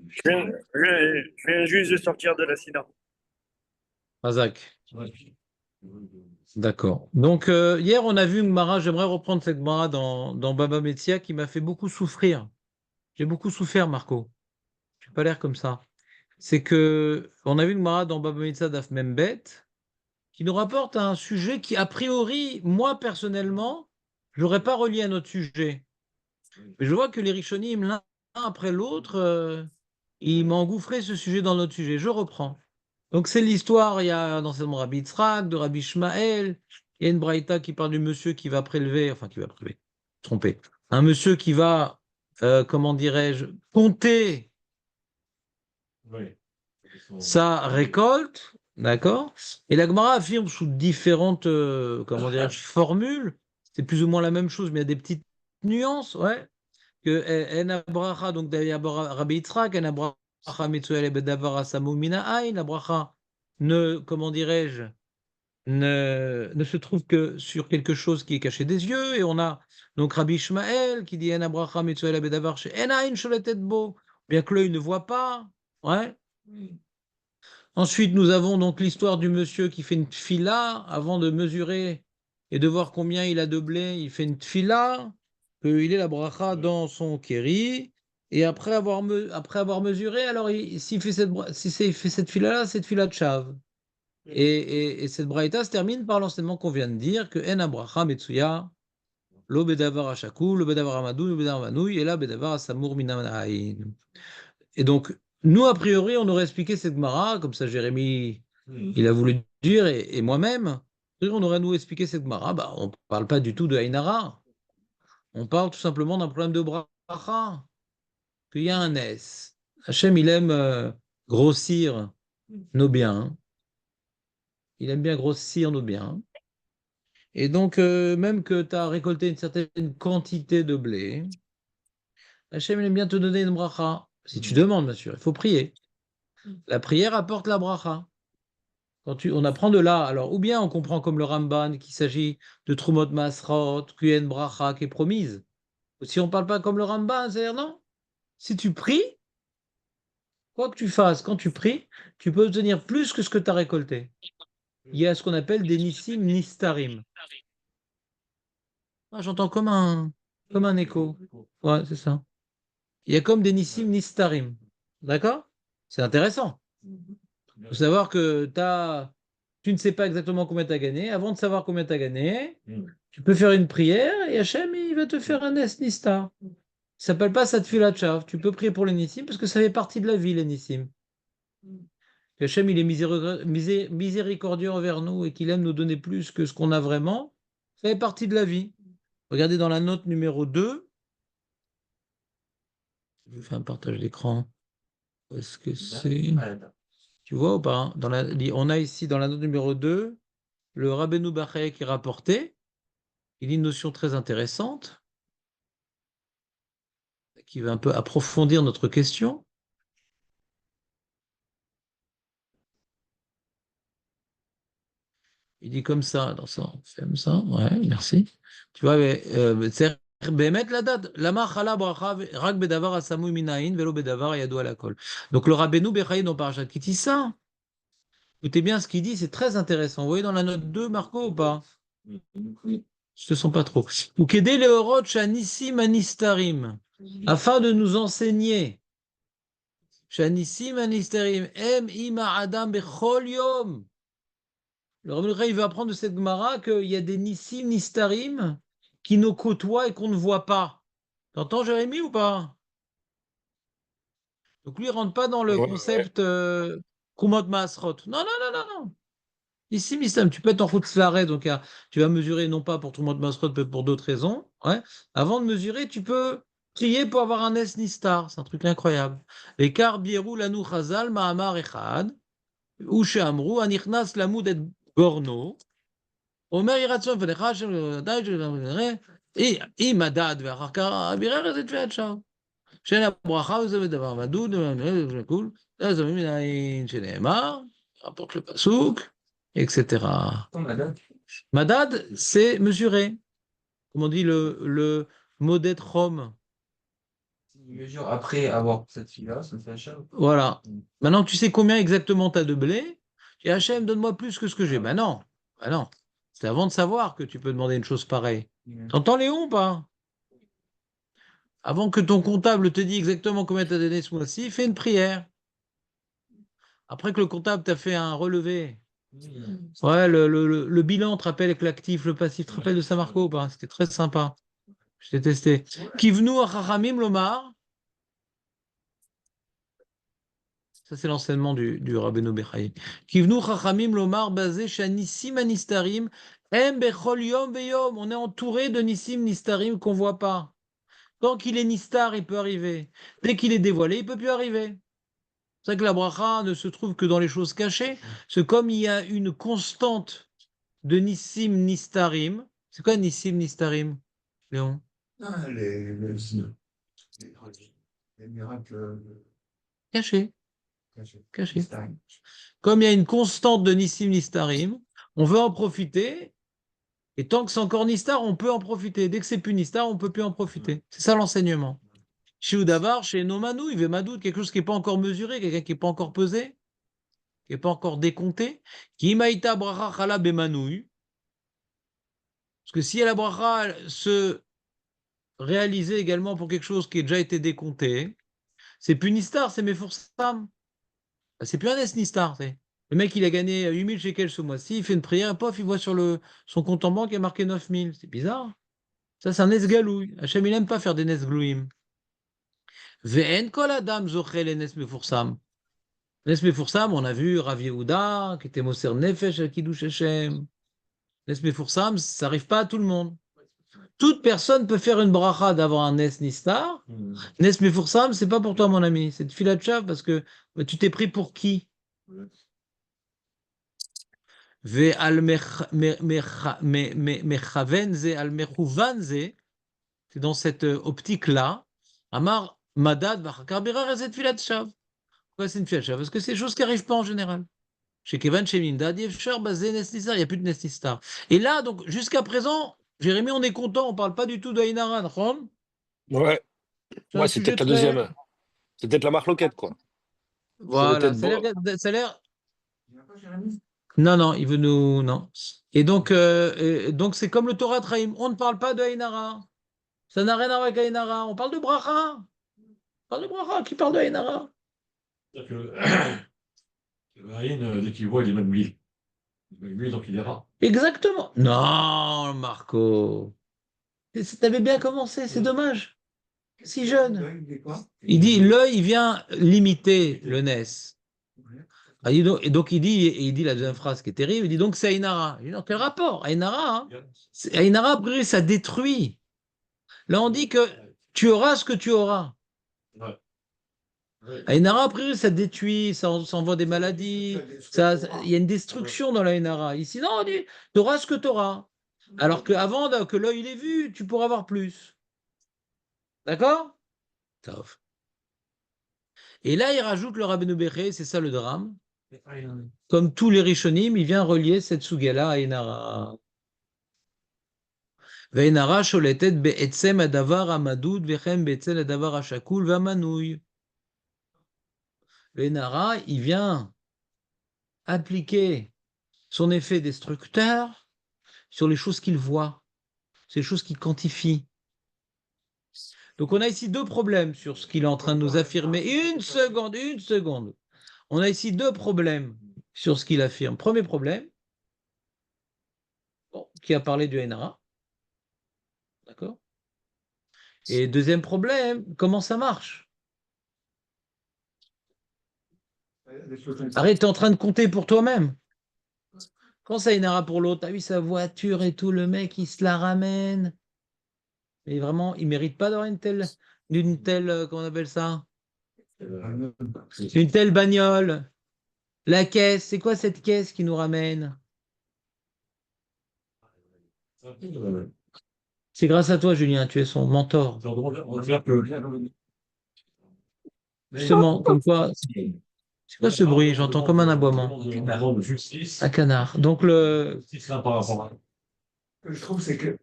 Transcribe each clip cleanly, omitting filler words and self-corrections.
Je viens juste de sortir de l'accident. Razak. D'accord. Donc, hier, on a vu une Gemara, j'aimerais reprendre cette Gemara dans Baba Metzia qui m'a fait beaucoup souffrir. J'ai beaucoup souffert, Marco. Tu n'as pas l'air comme ça. C'est que on a vu une Gemara dans Baba Metzia d'Af Membet qui nous rapporte un sujet qui, a priori, moi, personnellement, je n'aurais pas relié à notre sujet. Mais je vois que les Rishonim, l'un après l'autre, ils m'ont engouffré ce sujet dans notre sujet. Je reprends. Donc c'est l'histoire, il y a dans l'enseignement Rabbi Yitzhak, de Rabbi Ishmael, il y a une braïta qui parle du monsieur qui va prélever, enfin qui va prélever, trompé, un monsieur qui va, comment dirais-je, compter sa récolte, d'accord? Et la Gemara affirme sous différentes, comment dirais-je, formules, c'est plus ou moins la même chose, mais il y a des petites nuances, ouais, que en abracha, donc d'ailleurs Rabbi Yitzhak, en abracha mitzuel bedavar asamu mina ayin, la bracha ne, comment dirais-je, ne se trouve que sur quelque chose qui est caché des yeux. Et on a donc Rabbi Ishmael qui dit En abracha mitzuel bedavar she'en ayin sholetet bo, bien que l'œil ne voit pas. Ouais. Ensuite, nous avons donc l'histoire du monsieur qui fait une tfila avant de mesurer et de voir combien il a de blé. Il fait une tfila, qu'il est la bracha dans son kéri. Et après avoir mesuré, alors s'il fait s'il fait cette fila-là, cette fila de chave. Et cette braïta se termine par l'enseignement qu'on vient de dire que En abracha metsuya, lo bedavar ashaku, lo bedavar amadou, lo bedavar manouy, et là bedavar asamur minamanaïn. Et donc, nous, a priori, on aurait expliqué cette Gemara, comme ça Jérémie, il a voulu dire, et moi-même, on aurait nous expliqué cette Gemara, bah, on ne parle pas du tout de Ainara, on parle tout simplement d'un problème de bracha, qu'il y a un S. Hachem, il aime grossir nos biens, il aime bien grossir nos biens, et donc, même que tu as récolté une certaine quantité de blé, Hachem, il aime bien te donner une bracha, si tu demandes, bien sûr, il faut prier. La prière apporte la bracha. On apprend de là, alors, ou bien on comprend comme le Ramban qu'il s'agit de Trumot Masrot, qu'il y a une bracha qui est promise. Ou si on ne parle pas comme le Ramban, c'est-à-dire non. Si tu pries, quoi que tu fasses, quand tu pries, tu peux obtenir plus que ce que tu as récolté. Il y a ce qu'on appelle des Nissim Nistarim. Ah, j'entends comme un écho. Ouais, c'est ça. Il y a comme des Nissim Nistarim. D'accord? C'est intéressant. Il faut savoir que tu ne sais pas exactement combien tu as gagné. Avant de savoir combien tu as gagné, tu peux faire une prière et Hachem, il va te faire un Es Nista. Ça s'appelle pas Satfilat Shav. Tu peux prier pour les Nissim parce que ça fait partie de la vie, les Nissim. Que Hachem, il est miséricordieux envers nous et qu'il aime nous donner plus que ce qu'on a vraiment. Ça fait partie de la vie. Regardez dans la note numéro 2. Je fais un partage d'écran. Est-ce que c'est. Tu vois ou pas, hein, on a ici dans la note numéro 2 le Rabbeinu Bachai qui est rapporté. Il dit une notion très intéressante qui va un peu approfondir notre question. Il dit comme ça, dans ça, on fait comme ça, ouais, merci. Tu vois, c'est באמת לדעת, למה חלה ברכה רק בדבר הסמוי מן העין ולא בדבר הידוע לכל. Donc le Rabbeinu Bechai dans Parashat Ki Tisa, écoutez bien ce qu'il dit, c'est très intéressant. Vous voyez dans la note 2, Marco, ou pas? Je te sens pas trop. Ou Kedei leorot shanissim anistarim, afin de nous enseigner. Shanissim anistarim, em ima adam bechol yom. Le Rabbi Bechai, il veut apprendre de cette Gemara qu'il y a des nissim nistarim qui nous côtoient et qu'on ne voit pas. T'entends, Jérémie, ou pas? Donc lui, il rentre pas dans le Ouais, ouais. concept Kumot Maasrot. Non, non, non, non, non. Ici, Islam, tu peux être en route l'arrêt, donc tu vas mesurer non pas pour tout le monde masrot, mais pour d'autres raisons. Ouais. Avant de mesurer, tu peux prier pour avoir un Es Nistar. C'est un truc incroyable. Et car Bierou Lanou Chazal Mahamar Echad, ou Amrou, Anichnas Lamoud et Gorno, Omer Iratson Fedecha, et Imadad Vachar Abirer et Tvetcha. שאין הברכה וזה בדבר מדוד, וכול, זה מן העין שנאמר, rapporte le pasuk, etc. Madad, c'est mesurer. Comme on dit le modètre Rome. mesure après avoir cette fille-là, ça fait achat. Voilà. Maintenant que tu sais combien exactement tu as de blé, tu dis Hachem, donne-moi plus que ce que j'ai. Ben non. Ben non. C'est avant de savoir que tu peux demander une chose pareille. T'entends Léon ou pas? Avant que ton comptable te dise exactement combien tu as donné ce mois-ci, fais une prière. Après que le comptable t'a fait un relevé, ouais, le bilan te rappelle avec l'actif, le passif, te rappelle de Saint-Marco ou pas? C'était très sympa. Je t'ai testé. Kivnu Chachamim Lomar, ça c'est l'enseignement du Rabbeinu Bechaye. Kivnu Chachamim Lomar basé chez Nissim Anistarim, Em Bechol Yom Beyom. On est entouré de Nissim Nistarim qu'on voit pas. Tant qu'il est Nistar, il peut arriver. Dès qu'il est dévoilé, il peut plus arriver. C'est vrai que la bracha ne se trouve que dans les choses cachées. C'est comme il y a une constante de Nissim Nistarim. C'est quoi Nissim Nistarim, Léon? Ah, les miracles Caché, cachés. caché. Comme il y a une constante de Nissim Nistarim, on veut en profiter. Et tant que c'est encore Nistar, on peut en profiter. Dès que c'est plus Nistar, on ne peut plus en profiter. C'est ça l'enseignement. Chez Oudavar, chez Nomanou, il veut Madoud, quelque chose qui n'est pas encore mesuré, quelqu'un qui n'est pas encore pesé, qui n'est pas encore décompté. Qui imaïta bracha chala bemanouy. Parce que si la bracha se réalisait également pour quelque chose qui a déjà été décompté, c'est plus Nistar, c'est Meforsam. C'est plus un S Nistar. Le mec, il a gagné 8000 shekels ce mois-ci, il fait une prière, pof, il voit sur son compte en banque, il y a marqué 9000. C'est bizarre. Ça, c'est un Nes Galouy. Hachem, il n'aime pas faire des Nes Glouim. Ve'en kol adam zochel Nes Meforsam. Nes Meforsam, on a vu Rav Yehuda, qui était Moser Nefesh al Kiddush Hashem. Nes Meforsam, ça n'arrive pas à tout le monde. Toute personne peut faire une bracha d'avoir un Nes Nistar. Nes Meforsam, c'est pas pour toi, mon ami. C'est de Filatchav parce que tu t'es pris pour qui? Ve'al mechaven ze al mechouvan ze. C'est dans cette optique-là. Amar Madad v'achakar birar et filat shav. Pourquoi c'est une filat shav? Parce que c'est des choses qui n'arrivent pas en général. Chez Kevan, chez Mindad, Yefshar, Bazé, Nesnistar, il n'y a plus de Nesnistar. Et là, donc, jusqu'à présent, Jérémy, on est content, on ne parle pas du tout d'Aïnara, Ron. Ouais, C'est un ouais, c'est sujet peut-être la très. deuxième. C'est peut-être la marloquette, quoi. Ça doit Voilà, être bon. ça a l'air. Non, non, il veut nous. Non. Et donc c'est comme le Torah Traim, on ne parle pas de Aïnara. Ça n'a rien à voir avec Aïnara. On parle de Bracha. On parle de Bracha. Qui parle de Aïnara? C'est-à-dire que le Haïn, dès qu'il voit, il est même lui. Lui, donc il est rare. Exactement. Non, Marco. T'avais bien commencé, c'est dommage. Si jeune. Il dit l'œil vient limiter le NES. Ah, et donc il dit la deuxième phrase qui est terrible, il dit donc c'est Ainara. Il dit, non, quel rapport? Ainara, hein? Ainara, a priori, ça détruit. Là, on dit que tu auras ce que tu auras. Ouais. Ainara, a priori, ça détruit, ça envoie des maladies. Il y a une destruction dans la Ainara. Ici, non, on dit tu auras ce que tu auras. Alors qu'avant que l'œil l'ait vu, tu pourras avoir plus. D'accord? Tov. Et là, il rajoute le Rabbeinu Bechai, c'est ça le drame. Comme tous les Rishonim, il vient relier cette Sugala à Enara. Ve'enara sholetet be'etzem adavar amadoud vechem be'etzel adavar ashakul v'amanouy. Ve'enara, il vient appliquer son effet destructeur sur les choses qu'il voit, sur les choses qu'il quantifie. Donc on a ici deux problèmes sur ce qu'il est en train de nous affirmer. Une seconde. On a ici deux problèmes sur ce qu'il affirme. Premier problème, qui a parlé du Enara. D'accord? Et deuxième problème, comment ça marche? Arrête, tu es en train de compter pour toi-même. Quand ça Enara pour l'autre, t'as vu sa voiture et tout, le mec, il se la ramène. Mais vraiment, il ne mérite pas d'avoir une telle, comment on appelle ça? Une telle bagnole. La caisse, c'est quoi cette caisse qui nous ramène? C'est grâce à toi, Julien, tu es son mentor. On va faire que. Justement, comme quoi, c'est quoi ce bruit? J'entends comme un aboiement. De justice. Un canard. Donc le. Justice là par rapport à. Ce que je trouve, c'est que.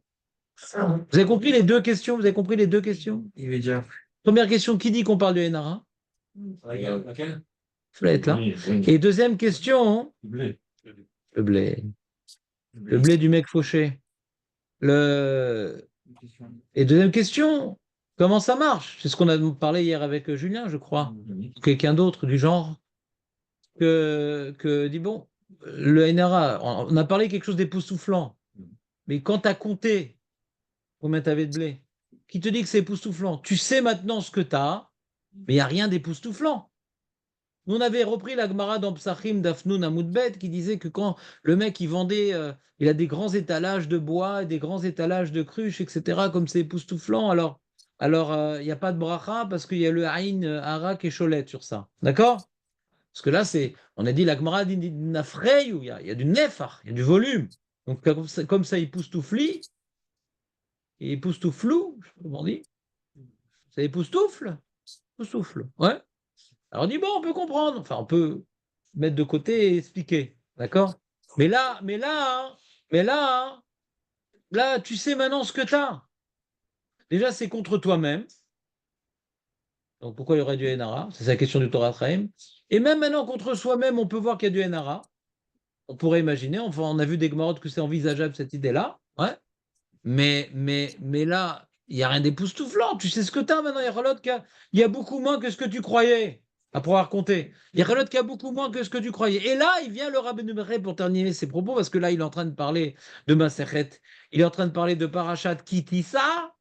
Vous avez compris les deux questions? Vous avez compris les deux questions? Il veut dire, Première question, qui dit qu'on parle du Enara? Laquelle? Il faut être là. Oui, oui. Et deuxième question, Le blé. le blé. Le blé du mec fauché. Et deuxième question, comment ça marche? C'est ce qu'on a parlé hier avec Julien, je crois. Quelqu'un d'autre du genre que dit bon, le NRA, on a parlé quelque chose d'époustouflant. Mais quand tu as compté combien tu avais de blé, qui te dit que c'est époustouflant? Tu sais maintenant ce que tu as, mais il n'y a rien d'époustouflant. Nous, on avait repris la Gemara dans Psachim d'Afnoun Amoudbet qui disait que quand le mec il vendait, il a des grands étalages de bois, des grands étalages de cruches, etc., comme c'est époustouflant, alors il n'y a pas de bracha parce qu'il y a le Aïn, Arak et Cholet sur ça. D'accord? Parce que là, on a dit la Gemara dit Nafrei, où il y a du nefar, il y a du volume. Donc comme ça époustoufli, et époustouflou, je sais pas comment on dit, ça époustoufle, époustoufle, ouais. Alors on dit, bon, on peut comprendre, enfin, on peut mettre de côté et expliquer, d'accord? Mais là, tu sais maintenant ce que tu as. Déjà, c'est contre toi-même. Donc, pourquoi il y aurait du NRA? C'est la question du Torah Chaim. Et même maintenant, contre soi-même, on peut voir qu'il y a du NRA. On pourrait imaginer, enfin, on a vu des Gemarotes que c'est envisageable, cette idée-là. Ouais. Mais là, il n'y a rien d'époustouflant. Tu sais ce que tu as maintenant. Il y a beaucoup moins que ce que tu croyais, à pouvoir compter. Il y a l'autre qui a beaucoup moins que ce que tu croyais. Et là, il vient le Rabbi Numéré pour terminer ses propos, parce que là, il est en train de parler de Masechet. Il est en train de parler de Parashat Kitissa.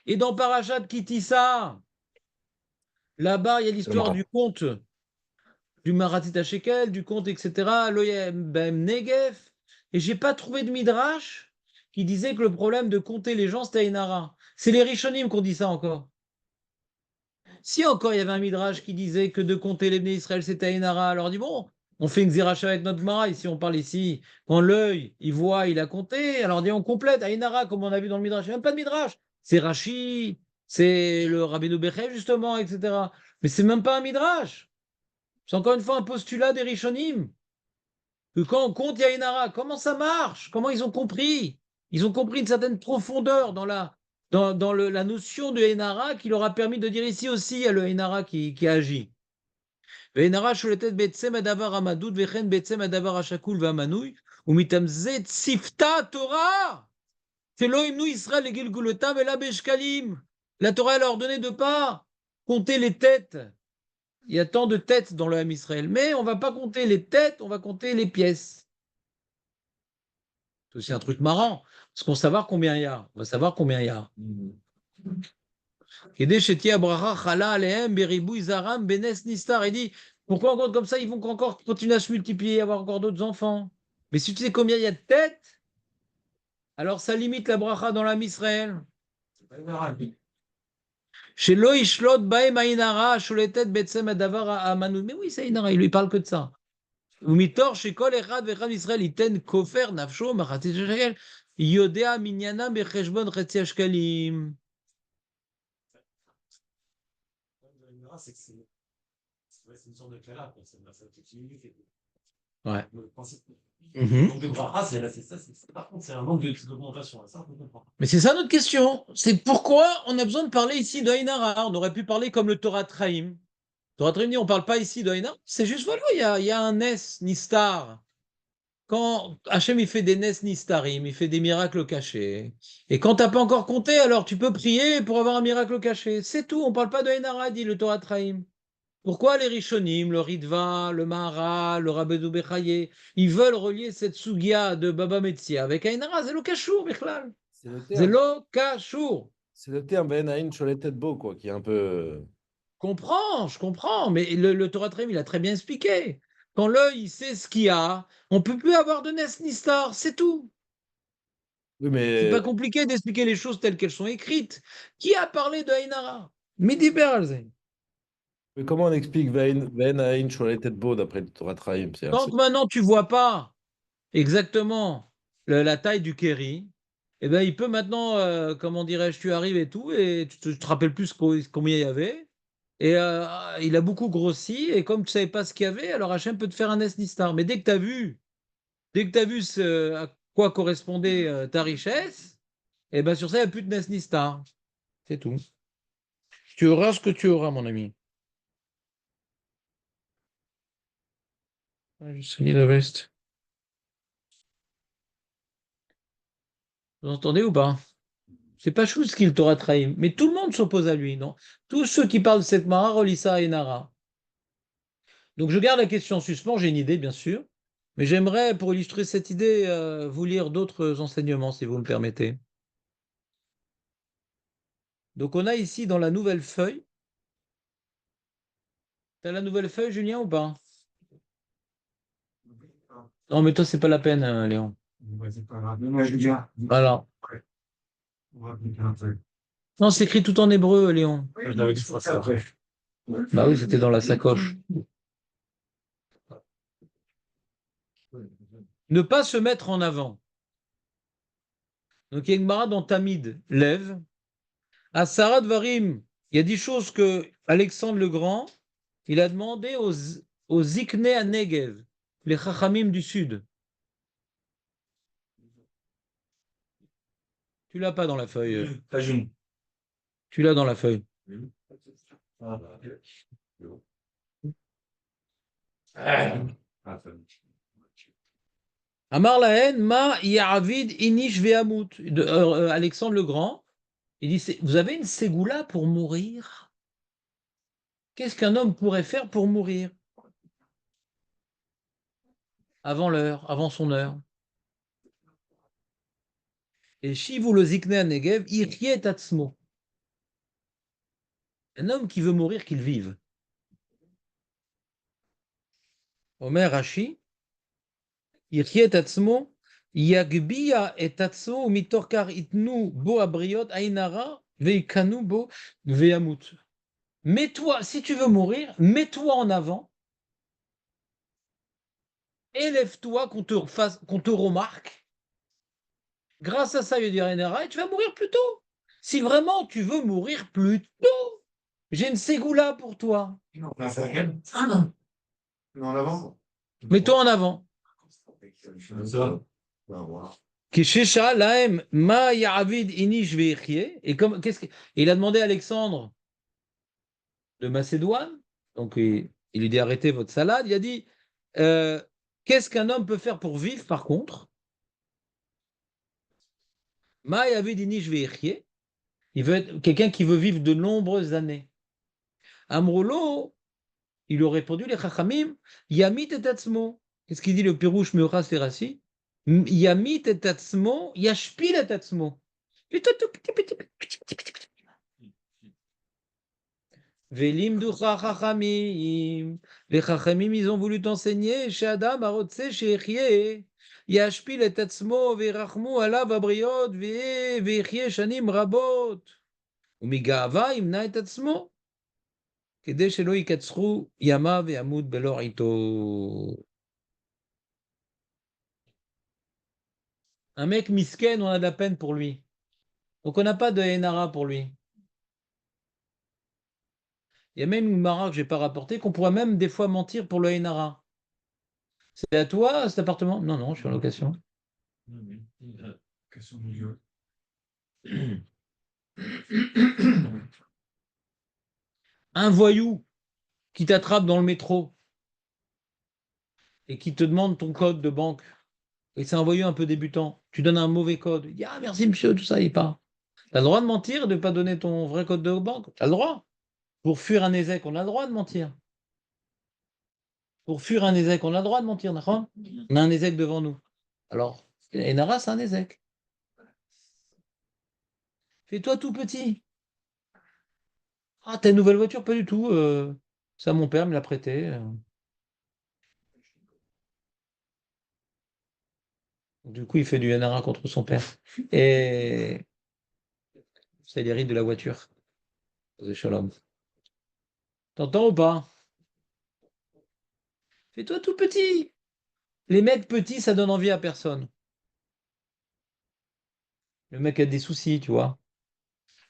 Et dans Parashat Kitissa, là-bas, il y a l'histoire du conte du Maratit Shekel, du conte, etc. Loyem Ben Negev. Et j'ai pas trouvé de Midrash qui disait que le problème de compter les gens, c'était Inara. C'est les Rishonim qui ont dit ça encore. Si encore il y avait un Midrash qui disait que de compter les Bnei Israël, c'était Inara, alors on dit bon, on fait une Ziracha avec notre Mara, ici on parle ici, quand l'œil, il voit, il a compté, alors on dit on complète, Inara, comme on a vu dans le Midrash, il n'y a même pas de Midrash, c'est Rashi, c'est le Rabbeinu Bechev justement, etc. Mais c'est même pas un Midrash. C'est encore une fois un postulat des Rishonim. Que quand on compte, il y a Inara. Comment ça marche? Comment ils ont compris? Ils ont compris une certaine profondeur dans la notion de Enara qui leur a permis de dire ici aussi, il y a le Enara qui agit. Enara sholetet betsem adavar amadout vechen betsem adavar ashakul vamanouy umitamzet sifta Torah. C'est l'oimnu Israël et Gilgulotam et la beshkalim. La Torah elle a ordonné de ne pas compter les têtes. Il y a tant de têtes dans le Ham Israël, mais on ne va pas compter les têtes, on va compter les pièces. C'est aussi un truc marrant, parce qu'on va savoir combien il y a. On va savoir combien il y a. Il dit, pourquoi on compte comme ça? Ils vont encore continuer à se multiplier, avoir encore d'autres enfants. Mais si tu sais combien il y a de têtes, alors ça limite la bracha dans l'Am Israël. Chez Lo Ishlot Baem Ainara, Sholetet Betsem Adavar Amanu. Mais oui, c'est Ainara, il lui parle que de ça. ומיתוך שכל אחד ואחד מישראל ייתן כופר נפשו מחצית השקל, יודע מניינם בחשבון חצי השקלים. C'est une sorte de cala, c'est Ouais. le principe. Mhm. Donc, le bracha, c'est ça. Par contre, c'est un manque de documentation. Ça, on comprend. Mais c'est ça notre question. C'est pourquoi on a besoin de parler ici de Ainara. On aurait pu parler comme le Torah Traim. Torah Traim dit on ne parle pas ici de Ainara. C'est juste, voilà, il y a un Nes Nistar. Quand Hachem il fait des Nes Nistarim, il fait des miracles cachés. Et quand tu n'as pas encore compté, alors tu peux prier pour avoir un miracle caché. C'est tout. On ne parle pas de Ainara, dit le Torah Traim. Pourquoi les Rishonim, le Ritva, le Mahara, le Rabbeinu Bechaye, ils veulent relier cette sugia de Baba Metzia avec Ainara? C'est le Kashour, Bichlal. C'est le C'est terme, le Kashour. c'est le terme Ben Aïn sur les têtes beaux, quoi, qui est un peu. Je comprends, mais le Torah Trim, il a très bien expliqué. Quand l'œil il sait ce qu'il y a, on ne peut plus avoir de Nes Nistar, c'est tout. Oui, C'est mais, pas compliqué d'expliquer les choses telles qu'elles sont écrites. Qui a parlé de Ainara? Midi Beralzen. mais comment on explique Ben Aïn sur les têtes beaux d'après le Torah Traim? Quand maintenant tu vois pas exactement la taille du Kéri, eh ben, il peut maintenant, comment dirais-je, tu arrives et tout, et tu te rappelles plus combien il y avait. Et il a beaucoup grossi, et comme tu ne savais pas ce qu'il y avait, alors Hachem peut te faire un Esnistar. Mais dès que tu as vu à quoi correspondait ta richesse, et ben sur ça, il n'y a plus de Nesnistar. C'est tout. Tu auras ce que tu auras, mon ami. Je sais le reste. Vous entendez ou pas? C'est pas Chouz qu'il t'aura trahi, mais tout le monde s'oppose à lui, non? Tous ceux qui parlent de cette Mara relient ça à Enara. Donc je garde la question en suspens, j'ai une idée, bien sûr, mais j'aimerais, pour illustrer cette idée, vous lire d'autres enseignements, si vous me permettez. Donc on a ici dans la nouvelle feuille. T'as la nouvelle feuille, Julien, ou pas? Non, mais toi, c'est pas la peine, Léon. C'est pas grave. Moi, je veux dire. Voilà. On va appliquer un truc. Non, c'est écrit tout en hébreu, Léon. Je l'avais expliqué après. Bah oui, c'était dans la sacoche. Ne pas se mettre en avant. Donc il y a une Gemara dans Tamid lève. À Sarah Varim, il y a 10 choses que Alexandre le Grand, il a demandé aux Zikne à Negev, les Chachamim du Sud. Tu l'as pas dans la feuille. Page une. Tu l'as dans la feuille. Amar Lahen, Ma Ya'avid Inish Ve'amut. De Alexandre le Grand, il dit, vous avez une ségoula pour mourir? Qu'est-ce qu'un homme pourrait faire pour mourir? Avant l'heure, avant son heure. Et Shivu le Zikne à Negev, Irye Tatsmo. Un homme qui veut mourir, qu'il vive. Omer Rashi, Irye Tatsmo, Yagbiya et Tatsmo, Mitorkar Itnu, Bo Abriot, Ainara, Veikanu, Bo Veamut. Mets-toi, si tu veux mourir, mets-toi en avant, élève-toi, qu'on te remarque. Grâce à ça, il dire Ainara, et tu vas mourir plus tôt. Si vraiment tu veux mourir plus tôt, j'ai une ségoula pour toi. Non, non, en avant. Mets-toi en avant. Ça. On va voir. Kishisha laem ma ya'avid inish ve'echye. Et il a demandé à Alexandre de Macédoine, donc il lui dit arrêtez votre salade. Il a dit qu'est-ce qu'un homme peut faire pour vivre par contre? Ma ya'avid inish ve'echye. Il veut être quelqu'un qui veut vivre de nombreuses années. Amrolo, il aurait répondu les chachamim yamit et tatzmo. Qu'est-ce qu'il dit le pirouche meuras terassi? Yamit et tatzmo, yashpil et tatzmo. Velimducha chachamim. Les chachamim, ils ont voulu t'enseigner chez Adam, arotse, chez Echie. Yashpil et tatzmo, verachmu alav abriot, ve'echie shanim rabot. Umigava imna et tatzmo. כדי שלא יקצרו ימיו וימות בלא עיתו. Un mec misken, on a de la peine pour lui. Donc on n'a pas de Enara pour lui. Il y a même une Mara que je n'ai pas rapportée, qu'on pourrait même des fois mentir pour le Enara. C'est à toi cet appartement? Non, non, je suis en location. Question de milieu. Un voyou qui t'attrape dans le métro et qui te demande ton code de banque. Et c'est un voyou un peu débutant. Tu donnes un mauvais code. Il dit ah merci monsieur, tout ça, il part. Tu as le droit de mentir et de ne pas donner ton vrai code de banque. Tu as le droit. Pour fuir un ézec, on a le droit de mentir. Pour fuir un ézec, on a le droit de mentir. On a un ézec devant nous. Alors, Enara, c'est un ézec. Fais-toi tout petit. Ah, t'as une nouvelle voiture? Pas du tout. Ça, mon père me l'a prêté. Du coup, il fait du Enara contre son père. Et c'est les rides de la voiture. Shalom. T'entends ou pas? Fais-toi tout petit. Les mecs petits, ça donne envie à personne. Le mec a des soucis, tu vois.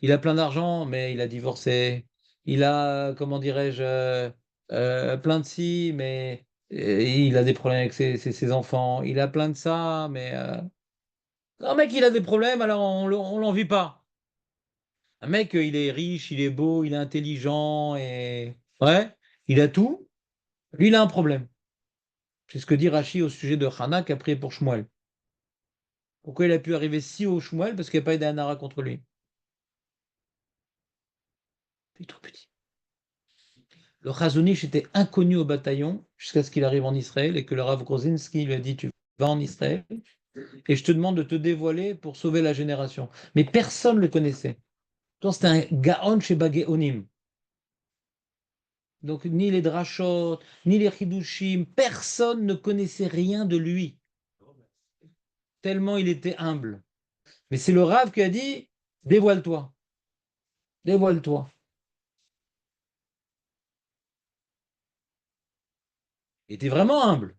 Il a plein d'argent, mais il a divorcé. Il a, comment dirais-je, plein de ci, mais il a des problèmes avec ses enfants. Il a plein de ça, mais un mec, il a des problèmes, alors on l'envie pas. Un mec, il est riche, il est beau, il est intelligent, et ouais, il a tout. Lui, il a un problème. C'est ce que dit Rachi au sujet de Hana qui a prié pour Shmuel. Pourquoi il a pu arriver si haut Shmuel? Parce qu'il n'y a pas eu d'Anara contre lui. Il est trop petit. Le Chazonish était inconnu au bataillon jusqu'à ce qu'il arrive en Israël et que le Rav Grozinski lui a dit: Tu vas en Israël et je te demande de te dévoiler pour sauver la génération. Mais personne ne le connaissait. Donc c'était un Gaon chez Bagéonim. Donc ni les Drashot, ni les Chidushim, personne ne connaissait rien de lui. Tellement il était humble. Mais c'est le Rav qui a dit: Dévoile-toi. Dévoile-toi. Il était vraiment humble.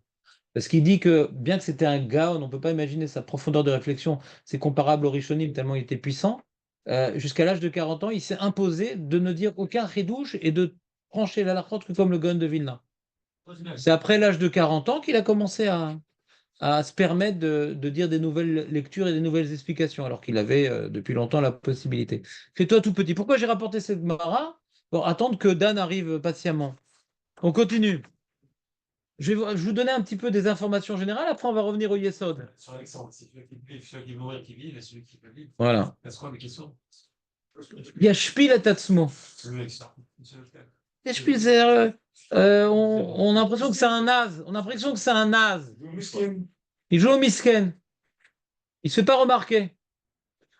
Parce qu'il dit que, bien que c'était un Gaon, on ne peut pas imaginer sa profondeur de réflexion, c'est comparable au Rishonim tellement il était puissant. Jusqu'à l'âge de 40 ans, il s'est imposé de ne dire aucun chidouche et de trancher la halachot que comme le Gaon de Vilna. C'est après l'âge de 40 ans qu'il a commencé à se permettre de dire des nouvelles lectures et des nouvelles explications, alors qu'il avait depuis longtemps la possibilité. Fais-toi tout petit. Pourquoi j'ai rapporté cette Mara? Pour attendre que Dan arrive patiemment. On continue. Je vais vous donner un petit peu des informations générales, après on va revenir au Yesod. Sur Alexandre, c'est celui qui mourir qui vit et celui qui peut vivre. Voilà. C'est quoi mes questions? Yashpil et Tatsmo. Yashpil, c'est. On a l'impression que c'est un naze. On a l'impression que c'est un naze. Il joue au misken. Il se fait pas remarquer.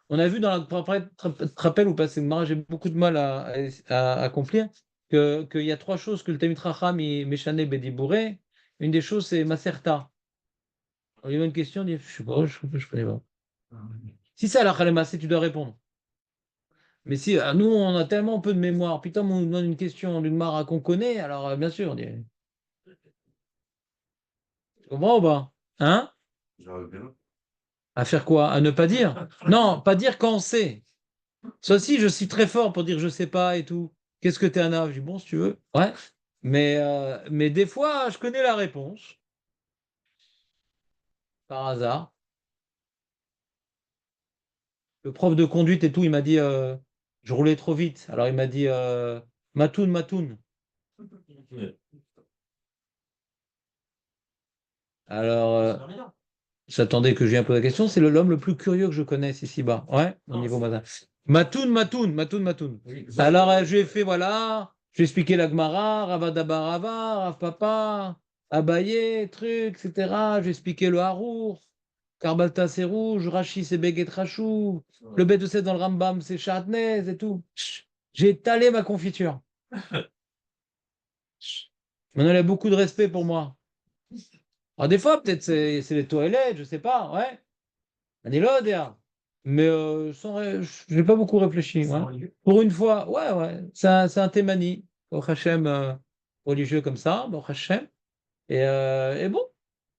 On a vu dans la. Tu te rappelles ou pas, c'est marrant, j'ai beaucoup de mal à accomplir, qu'il y a trois choses que le Talmid Chacham, Meshane Bedibouré. Une des choses, c'est Maserta. On lui a une question, il dit: Je sais pas, je connais pas. Si c'est à la Khalemassé, tu dois répondre. Mais si nous, on a tellement peu de mémoire, putain, on nous donne une question d'une mara qu'on connaît, alors bien sûr, on dit. Tu comprends ou pas? Hein? À faire quoi? À ne pas dire? Non, pas dire quand on sait. Ça aussi, je suis très fort pour dire je sais pas et tout. Qu'est-ce que t'es un ave? Je dis bon, si tu veux. Ouais. Mais des fois, je connais la réponse. Par hasard. Le prof de conduite et tout, il m'a dit je roulais trop vite. Alors il m'a dit Matoun, Matoun. Alors, j'attendais que je vienne poser la question. C'est l'homme le plus curieux que je connaisse ici-bas. Ouais, au niveau matin. Matoun, Matoun, Matoun, Matoun. Alors, je lui ai fait, voilà, je lui ai expliqué la Gemara, Ravadabarava, Rav Papa, Abaye, truc, etc. Je lui ai expliqué le Harour, Karbalta c'est rouge, Rashi c'est Beget Rachou, le Bet de 7 dans le Rambam c'est Chatnez et tout. J'ai étalé ma confiture. Maintenant, il a beaucoup de respect pour moi. Alors, des fois, peut-être c'est les toilettes, je sais pas, ouais. Anilodea. Mais je n'ai pas beaucoup réfléchi. Ouais. Pour une fois, ouais. C'est un Thémani, au Hachem religieux comme ça, au Hachem. Et bon,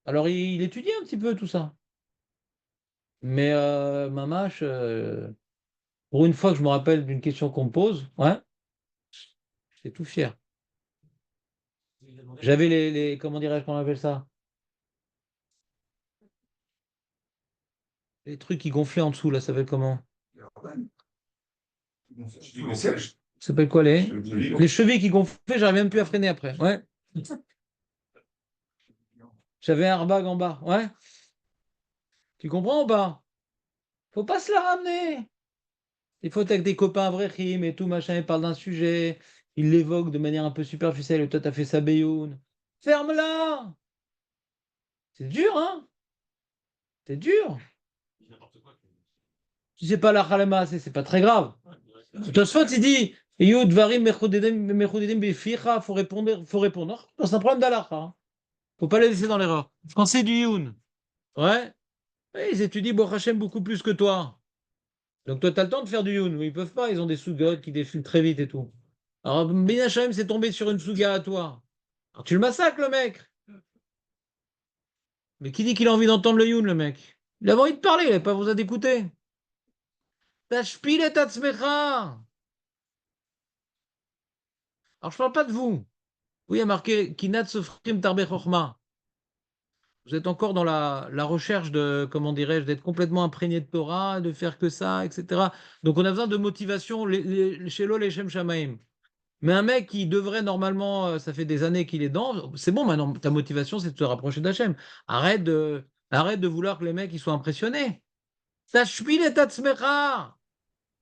alors il étudie un petit peu tout ça. Mais Mamache, pour une fois que je me rappelle d'une question qu'on me pose, ouais, j'étais tout fier. J'avais comment dirais-je qu'on appelle ça? Les trucs qui gonflaient en dessous, là, ça s'appelle comment? Ça s'appelle quoi les chevilles qui gonflaient, j'arrive même plus à freiner après. Ouais. J'avais un airbag en bas. Ouais. Tu comprends ou pas? Faut pas se la ramener. Il faut être avec des copains Avrechim et tout, machin, ils parlent d'un sujet, ils l'évoquent de manière un peu superficielle, et toi, t'as fait sa béyoun. Ferme-la! C'est dur, hein? C'est dur. Si c'est pas la chalema, c'est pas très grave. Tosfot, il dit, Yud varim mechudedim beficha, faut répondre, faut répondre. Non, c'est un problème d'alacha. Hein. Faut pas les laisser dans l'erreur. Quand c'est du youn, ouais, ils étudient Baruch Hashem beaucoup plus que toi. Donc toi, tu as le temps de faire du youn, mais ils peuvent pas, ils ont des sougas qui défilent très vite et tout. Alors, Ben Hashem s'est tombé sur une souga à toi. Alors, tu le massacres, le mec. Mais qui dit qu'il a envie d'entendre le youn, le mec? Il a envie de parler, il n'a pas besoin d'écouter. Tashpil et tatzmecha. Alors, je parle pas de vous. Oui, il y a marqué Kinat Sofrim Tarbe Chochma. Vous êtes encore dans la recherche de, comment dirais-je, d'être complètement imprégné de Torah, de faire que ça, etc. Donc on a besoin de motivation chez l'Ol et Shem Shamaim. Mais un mec qui devrait normalement, ça fait des années qu'il est dedans, c'est bon maintenant, ta motivation c'est de te rapprocher d'Hachem. Arrête de vouloir que les mecs ils soient impressionnés. Tashpil et tatzmecha.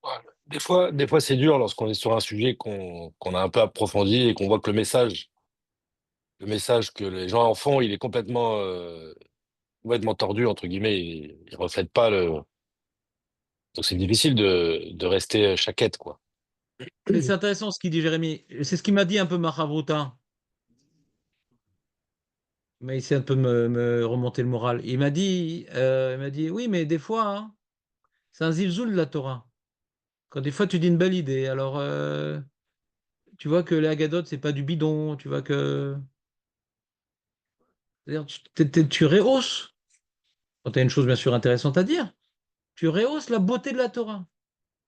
Ouais. Des fois c'est dur lorsqu'on est sur un sujet qu'on a un peu approfondi et qu'on voit que le message que les gens en font, il est complètement tordu, entre guillemets. Il reflète pas le. Donc c'est difficile de rester chaquette, quoi. C'est intéressant ce qu'il dit Jérémy. C'est ce qu'il m'a dit un peu Mahavruta. Mais il essaie un peu de me remonter le moral. Il m'a dit, oui, mais des fois, hein, c'est un zilzoul de la Torah. Quand des fois tu dis une belle idée, alors tu vois que les Haggadot, c'est pas du bidon, tu vois que. C'est-à-dire, tu rehausses, quand tu as une chose bien sûr intéressante à dire, tu rehausses la beauté de la Torah.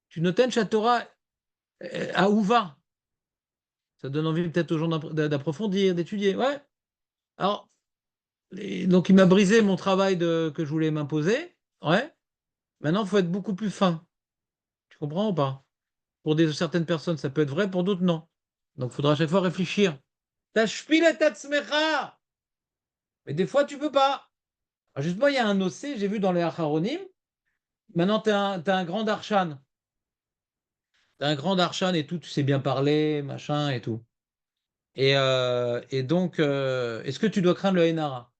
Tu notes la Torah à où va. Ça donne envie peut-être aux gens d'approfondir, d'étudier. Ouais. Alors, donc il m'a brisé mon travail que je voulais m'imposer. Ouais. Maintenant, il faut être beaucoup plus fin. Tu comprends ou pas? Pour certaines personnes, ça peut être vrai, pour d'autres, non. Donc, il faudra à chaque fois réfléchir. Tashpil et tatzmecha. Mais des fois, tu peux pas. Alors, justement, il y a un OC, j'ai vu dans les Acharonim. Maintenant, t'as un grand Darshan. T'as un grand Darshan et tout, tu sais bien parler, machin et tout. Et donc, est-ce que tu dois craindre le Henara?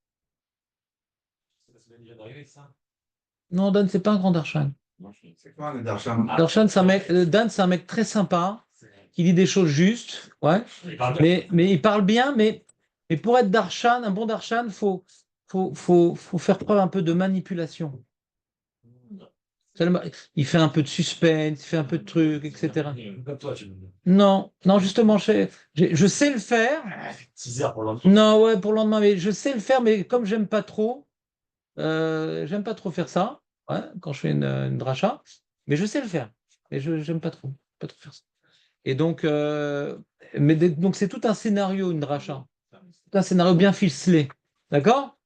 Non, Dan, c'est pas un grand Darshan. C'est quoi le Darshan? Darshan, Dan, c'est un mec très sympa, qui dit des choses justes, ouais. Mais il parle bien, mais pour être Darshan, un bon Darshan, faut faire preuve un peu de manipulation. Il fait un peu de suspense, il fait un peu de trucs, etc. Comme toi, tu me dis. Non, non, justement, je sais le faire. 6 heures pour le lendemain. Non, ouais, pour le lendemain, mais je sais le faire, mais comme j'aime pas trop faire ça, ouais, quand je fais une dracha, mais je sais le faire. Et j'aime pas trop faire ça. Et donc, donc c'est tout un scénario, une dracha. Tout un scénario bien ficelé. D'accord?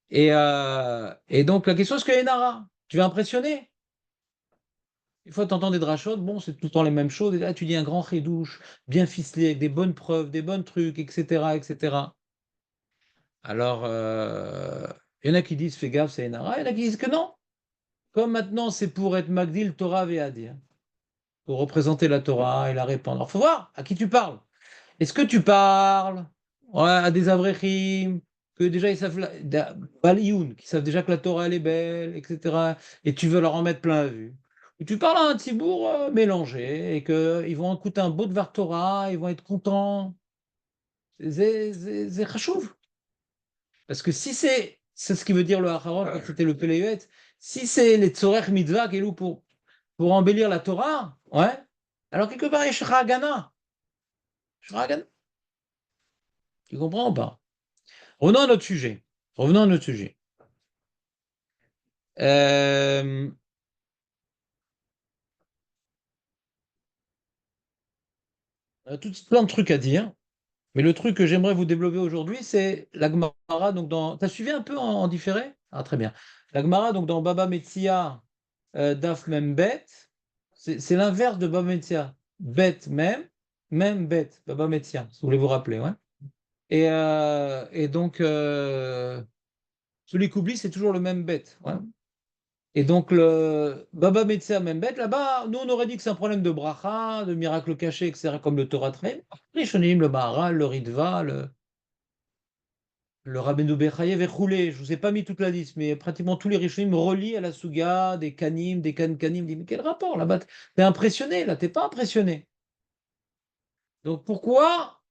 Et donc, la question, est-ce que les Nara, tu vas impressionner? Une fois que tu entends des drachot, bon, c'est tout le temps les mêmes choses. Et là, tu dis un grand chidouche, bien ficelé, avec des bonnes preuves, des bons trucs, etc., etc. Alors, il y en a qui disent, fais gaffe, c'est Enara. Il y en a qui disent que non. Comme maintenant, c'est pour être Magdil, Torah, Ve'adir. Pour représenter la Torah et la répandre. Alors, faut voir à qui tu parles. Est-ce que tu parles, ouais, à des avrechim, que déjà ils savent, Balioun, qui savent déjà que la Torah elle est belle, etc. Et tu veux leur en mettre plein la vue. Ou tu parles à un Tibour mélangé et qu'ils vont écouter un beau Dvar Torah, ils vont être contents. C'est chachouv. Parce que si c'est ce qui veut dire le Hacharon, quand c'était le Péléuet, si c'est les Tzorech Mitzvah, Kelou, pour embellir la Torah, ouais, alors quelque part, il y a Shragana. Shragana. Tu comprends ou pas? Revenons à notre sujet. Revenons à notre sujet. On a plein de trucs à dire, mais le truc que j'aimerais vous développer aujourd'hui, c'est la Gemara. Donc t'as suivi un peu en différé? Ah, très bien. La Gemara, donc dans Baba Metzia, Daf Mem Bet, c'est l'inverse de Baba Metzia. Bet Mem Bet, Baba Metzia, si vous voulez vous rappeler, ouais. Et donc, celui qui oublie, c'est toujours le même bête. Ouais. Et donc, le Baba Metzia Membet, là-bas, nous, on aurait dit que c'est un problème de bracha, de miracle caché, etc., comme le Torah Traim. Les Rishonim, le Maharal, le Ritva, le Rabbeinu Bechayev et Roulé. Je ne vous ai pas mis toute la liste, mais pratiquement tous les Rishonim relient à la Suga, des Kanim, des Kanim. Mais quel rapport là-bas? T'es impressionné, là, t'es pas impressionné. Donc, pourquoi,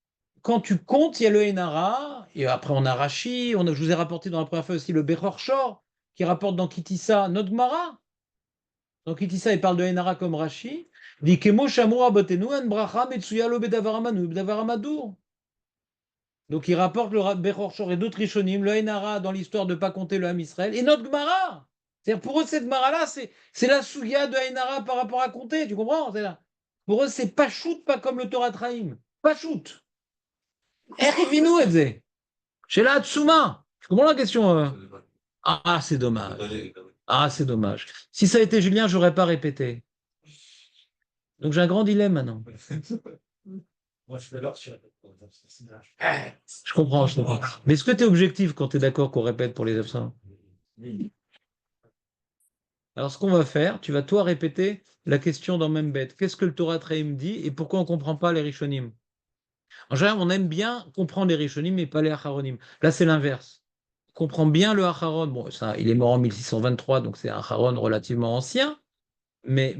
quand tu comptes, il y a le Enara, et après, on a Rashi, je vous ai rapporté dans la première fois aussi le Bechor Shor, qui rapporte dans Kitissa notre Gemara. Donc Kitissa, il parle de Enara comme Rashi. Il dit Kemo Shamura Botenu En Bracha Metsuya Lo Bedavaramanu Bedavaramadur. Donc il rapporte le Bechor Shor et d'autres Rishonim, le Enara dans l'histoire de ne pas compter le Ham Israël, et notre Gemara. C'est-à-dire pour eux, cette Gemara-là, c'est la Sugia de Enara par rapport à compter, tu comprends? Pour eux, c'est pas shoot, pas comme le Torah Traim. Pas shoot. Erivinu Edze. Chez la Hatsuma. comprends la question? Ah, c'est dommage. Ah, c'est dommage. Si ça a été Julien, j'aurais pas répété. Donc j'ai un grand dilemme maintenant. Moi, je fais l'heure sur Je comprends, je comprends. Mais est-ce que tu es objectif quand tu es d'accord qu'on répète pour les absents? Alors, ce qu'on va faire, tu vas toi répéter la question dans même bête. Qu'est-ce que le Torah Traim dit et pourquoi on ne comprend pas les Rishonim? En général, on aime bien comprendre les Rishonim mais pas les Acharonim. Là, c'est l'inverse. On comprend bien le Acharon. Bon, ça, il est mort en 1623, donc c'est un Acharon relativement ancien. Mais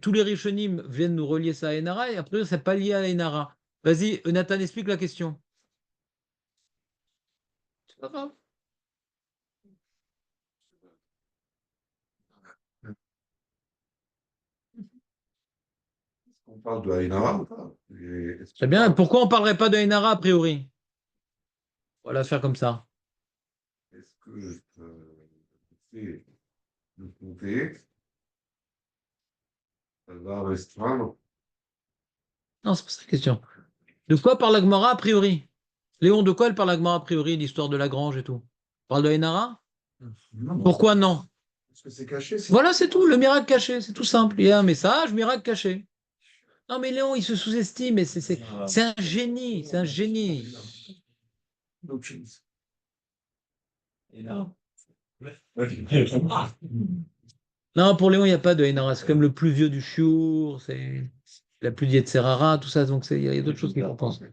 tous les Rishonim viennent nous relier ça à Enara et après, c'est pas lié à Enara. Vas-y, Nathan, explique la question. C'est pas grave. On parle de Aïnara ou pas? Très bien. Pourquoi on ne parlerait pas de Enara a priori? On va la faire comme ça. Est-ce que je fais le compter? Ça va restreindre. Non, c'est pas ça la question. De quoi parle la Gemara a priori? Léon, de quoi elle parle la Gemara a priori, l'histoire de Lagrange et tout? On parle de Enara? Non, Pourquoi non? parce que c'est caché. Voilà, c'est tout, le miracle caché, c'est tout simple. Il y a un message, miracle caché. Non, mais Léon, il se sous-estime, et c'est un génie, c'est un génie. Non, pour Léon, il n'y a pas de Enara, c'est comme le plus vieux du chiour, c'est la plus vieille de Serrara, tout ça, donc il y a d'autres choses qui compensent.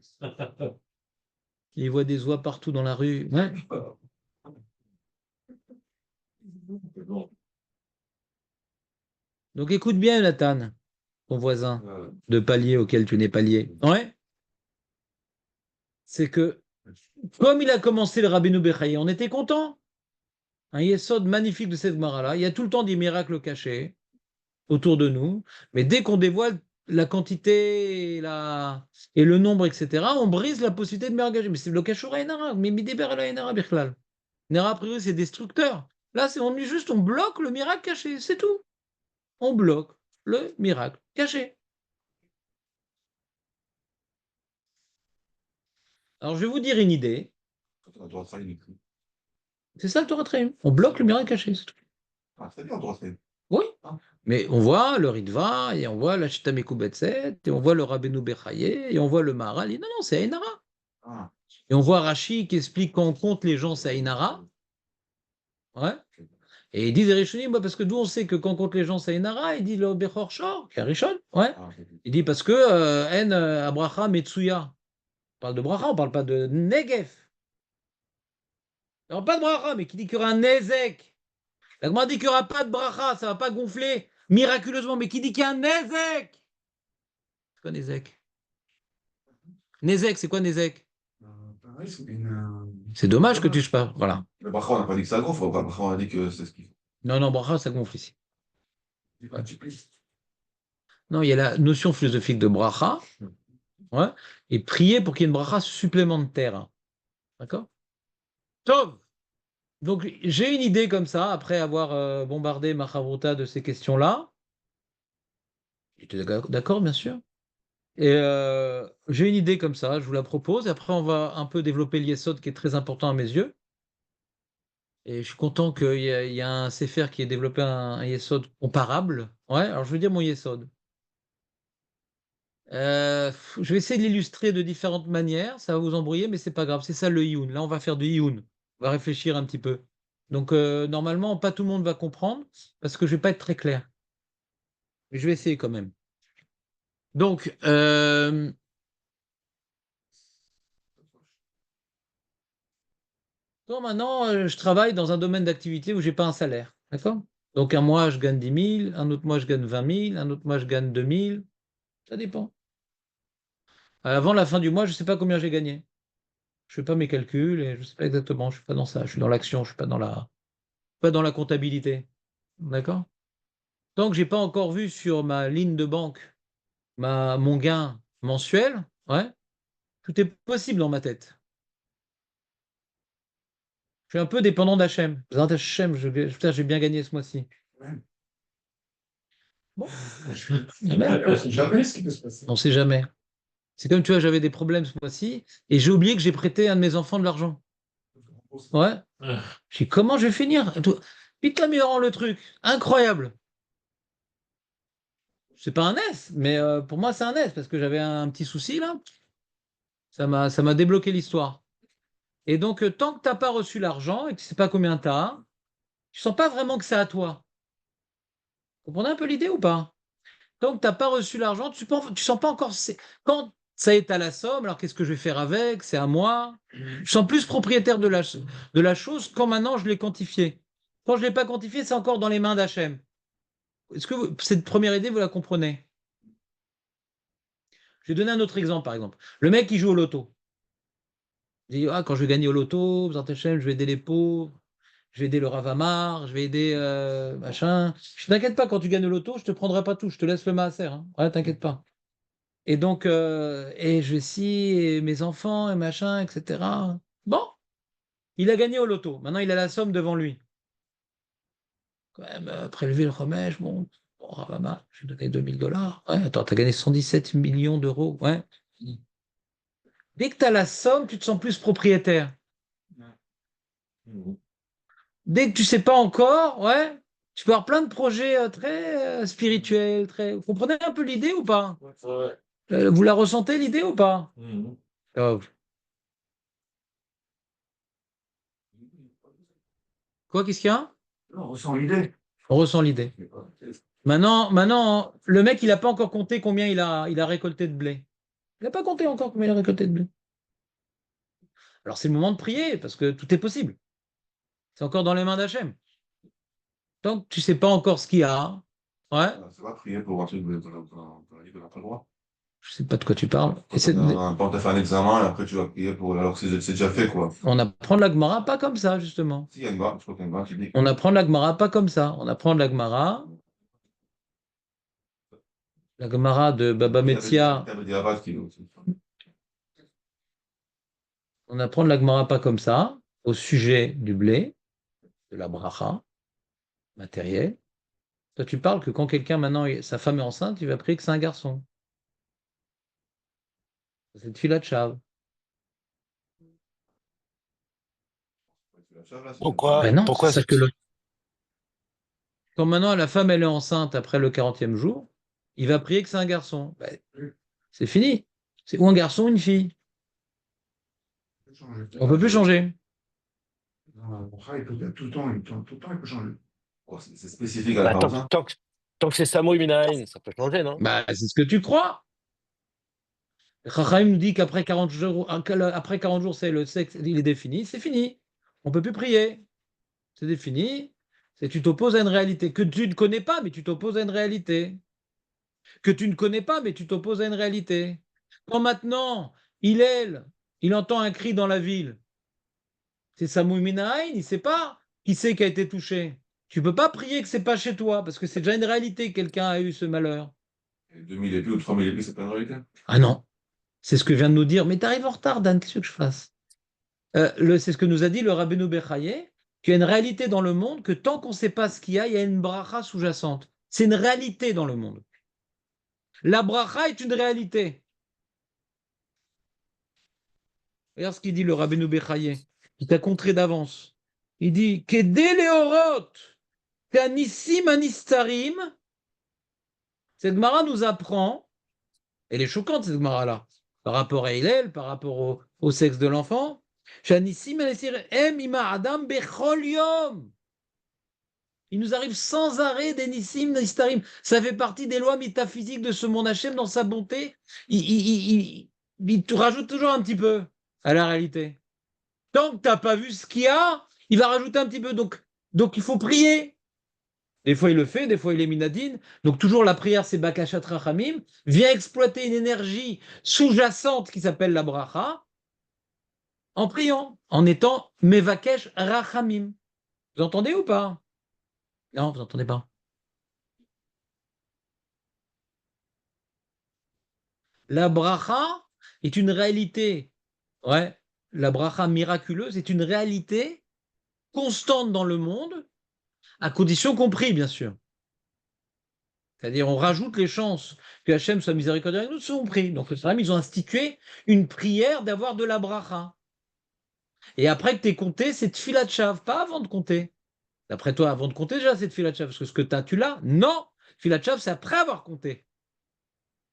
Il voit des oies partout dans la rue. Ouais. Donc écoute bien, Nathan, ton voisin de palier auquel tu n'es pas lié. Ouais. C'est que, comme il a commencé le Rabbeinu Bechaye, on était content. Un yesod magnifique de cette Gemara-là. Il y a tout le temps des miracles cachés autour de nous, mais dès qu'on dévoile la quantité et le nombre, etc., on brise la possibilité de m'engager. Mais c'est le Kashura Enara, mais Mideber la Enara Birklal. Nera, a priori, c'est destructeur. Là, on bloque le miracle caché, c'est tout. On bloque le miracle caché. Alors, je vais vous dire une idée. On doit travailler. C'est ça le Torah Traim. On bloque le miracle caché, c'est tout. Ah, très bien, on doit travailler. Oui, mais on voit le Ritva, et on voit la Shita Mekubetset, et on voit le Rabbeinu Bechaye, et on voit le Maharal. Non, non, c'est Ainara. Ah, Et on voit Rashi qui explique quand on compte les gens, c'est Ainara. Ouais. Et ils disent les Rishonim, parce que d'où on sait que quand on compte les gens, c'est Ainara, il dit le Bechor Shor, qui est Rishon. Ouais. ah, Il dit parce que En Abraha Metsuya. On parle de Bracha, on parle pas de Negev. On parle pas de Bracha, mais qui dit qu'il y aura un Nezek. La Gemara dit qu'il n'y aura pas de Bracha, ça va pas gonfler miraculeusement, mais qui dit qu'il y a un Nezek. C'est quoi Nezek? Nezek, c'est quoi Nezek? pareil, c'est une. C'est dommage que tu pas. Voilà. Le Bracha, on n'a pas dit que ça gonfle, le Bracha, on a dit que c'est ce qu'il faut. Non, non, Bracha, ça gonfle ici. Ouais, tu plies. Non, il y a la notion philosophique de Bracha. Ouais, et prier pour qu'il y ait une Bracha supplémentaire. D'accord? Tov. Donc, j'ai une idée comme ça, après avoir bombardé ma chavruta de ces questions-là. J'étais d'accord, bien sûr. Et j'ai une idée comme ça, je vous la propose. Après, on va un peu développer l'Yesod qui est très important à mes yeux. Et je suis content qu'il y a un Sefer qui ait développé un Yesod comparable. Ouais, alors je veux dire mon Yesod. Je vais essayer de l'illustrer de différentes manières. Ça va vous embrouiller, mais c'est pas grave. C'est ça le Iyun. Là, on va faire du Iyun. On va réfléchir un petit peu. Donc, normalement, pas tout le monde va comprendre parce que je vais pas être très clair. Mais je vais essayer quand même. Donc, maintenant, je travaille dans un domaine d'activité où j'ai pas un salaire. D'accord? Donc, un mois, je gagne 10 000, un autre mois, je gagne 20 000, un autre mois, je gagne 2 000. Ça dépend. Avant la fin du mois, je ne sais pas combien j'ai gagné. Je ne fais pas mes calculs et je ne sais pas exactement. Je ne suis pas dans ça. Je suis dans l'action, je ne suis pas dans la comptabilité. D'accord? Tant que je n'ai pas encore vu sur ma ligne de banque mon gain mensuel, ouais, tout est possible dans ma tête. Je suis un peu dépendant d'Hachem. Hachem, j'ai bien gagné ce mois-ci. Bon. On sait jamais ce qui peut se passer. On ne sait jamais. C'est comme, tu vois, j'avais des problèmes ce mois-ci et j'ai oublié que j'ai prêté à un de mes enfants de l'argent. Ouais. Ouais. Je dis, comment je vais finir? Et tout. Putain, mais rend le truc. Incroyable. C'est pas un S, mais pour moi, c'est un S parce que j'avais un petit souci là. Ça m'a débloqué l'histoire. Et donc, tant que tu n'as pas reçu l'argent et que tu ne sais pas combien tu as, tu ne sens pas vraiment que c'est à toi. Vous comprenez un peu l'idée ou pas? Tant que tu n'as pas reçu l'argent, tu ne sens pas encore. Quand ça est à la somme, alors qu'est-ce que je vais faire avec? C'est à moi. Je sens plus propriétaire de la chose quand maintenant je l'ai quantifié. Quand je ne l'ai pas quantifié, c'est encore dans les mains d'Hachem. Est-ce que cette première idée, vous la comprenez? Je vais donner un autre exemple, par exemple. Le mec qui joue au loto. Il dit, ah, quand je vais gagner au loto, B'ezrat Hashem, je vais aider les pauvres, je vais aider le Ravamar, je vais aider machin. Je t'inquiète pas, quand tu gagnes au loto, je te prendrai pas tout, je te laisse le maaser. Hein. Ouais, t'inquiète pas. Et donc, et je et mes enfants, et machin, etc. Bon, il a gagné au loto. Maintenant, il a la somme devant lui. Quand même, prélever le remèche, bon, Ravamar, je vais donner 2000 $. Ouais, attends, t'as gagné 117 millions d'euros. Ouais. Dès que tu as la somme, tu te sens plus propriétaire. Mhm. Dès que tu sais pas encore, ouais, tu peux avoir plein de projets très spirituels, très. Vous comprenez un peu l'idée ou pas? Ouais. Vous la ressentez l'idée ou pas? Mhm. Oh. Quoi, qu'est-ce qu'il y a? On ressent l'idée. On ressent l'idée. Maintenant, le mec, il n'a pas encore compté combien il a récolté de blé. Il n'a pas compté encore combien il a récolté de blé. Alors c'est le moment de prier parce que tout est possible. C'est encore dans les mains d'Hachem. Tant que tu sais pas encore ce qu'il y a, ouais, Ça va prier pour un truc dans la vie, on n'a pas le droit. je sais pas de quoi tu parles. Et Quand tu as fait un examen, et après tu vas prier pour. Alors que c'est déjà fait, quoi. on apprend de la Gemara pas comme ça, justement. Si, il y a une barre, je crois qu'il y a une barre qui dit. On apprend de la Gemara pas comme ça. On apprend de la Gemara de Baba Metzia. Il y avait des Arabes qui. On apprend de la Gemara pas comme ça, au sujet du blé, de la bracha, matériel. Toi, tu parles que quand quelqu'un, maintenant, sa femme est enceinte, il va prier que c'est un garçon. C'est une fille de chave. Pourquoi? Ben non, c'est Pourquoi ça que quand maintenant la femme, elle est enceinte après le 40e jour, il va prier que c'est un garçon. Ben, c'est fini. C'est ou un garçon ou une fille. On peut plus changer. Non, il peut tout le temps, tout le temps, il peut changer. Oh, c'est spécifique à la Bah, tant, paroisse. tant que tant que c'est Samo Minaïn, ça peut changer, non? Bah, c'est ce que tu crois. Chachamim nous dit qu'après 40 jours, après 40 jours, c'est le sexe, il est défini, c'est fini. On ne peut plus prier. C'est défini. C'est tu t'opposes à une réalité que tu ne connais pas, mais tu t'opposes à une réalité. Que tu ne connais pas, mais tu t'opposes à une réalité. Quand maintenant, il entend un cri dans la ville, c'est Samou Minaïn, il ne sait pas qui c'est qui a été touché. Tu ne peux pas prier que c'est pas chez toi, parce que c'est déjà une réalité que quelqu'un a eu ce malheur. 2000 et plus ou 3000 et plus, c'est pas une réalité. Ah non, c'est ce que vient de nous dire. Mais tu arrives en retard, Dan, qu'est-ce que je fasse? C'est ce que nous a dit le Rabbeinu Bechaye, qu'il y a une réalité dans le monde que tant qu'on ne sait pas ce qu'il y a une bracha sous-jacente. C'est une réalité dans le monde. La bracha est une réalité. Regarde ce qu'il dit le Rabbeinu Bechaye, qui t'a contré d'avance. Il dit Kede leorot, kanissim anistarim. Cette Gemara nous apprend, elle est choquante cette Gemara-là, par rapport à Hillel, par rapport au sexe de l'enfant. Shanissim anistarim, em ima adam bechol yom. Il nous arrive sans arrêt des Nissim, Nistarim. Ça fait partie des lois métaphysiques de ce monde Hachem dans sa bonté. Il te rajoute toujours un petit peu à la réalité. Tant que tu n'as pas vu ce qu'il y a, il va rajouter un petit peu. Donc il faut prier. Des fois il le fait, des fois il est minadine. Donc toujours la prière, c'est Bakashat Rachamim. Vient exploiter une énergie sous-jacente qui s'appelle la bracha en priant, en étant Mevakesh Rachamim. Vous entendez ou pas? Non, vous n'entendez pas. La bracha est une réalité. Ouais, la bracha miraculeuse est une réalité constante dans le monde, à condition qu'on prie, bien sûr. C'est-à-dire, on rajoute les chances que Hachem soit miséricordieux avec nous si on prie. Donc, les Israéliens, ils ont institué une prière d'avoir de la bracha. Et après que tu aies compté, c'est Tfilat Shav, pas avant de compter. D'après toi, avant de compter déjà, c'est Tfilat Shav, parce que ce que tu as, tu l'as. Non, Tfilat Shav, c'est après avoir compté.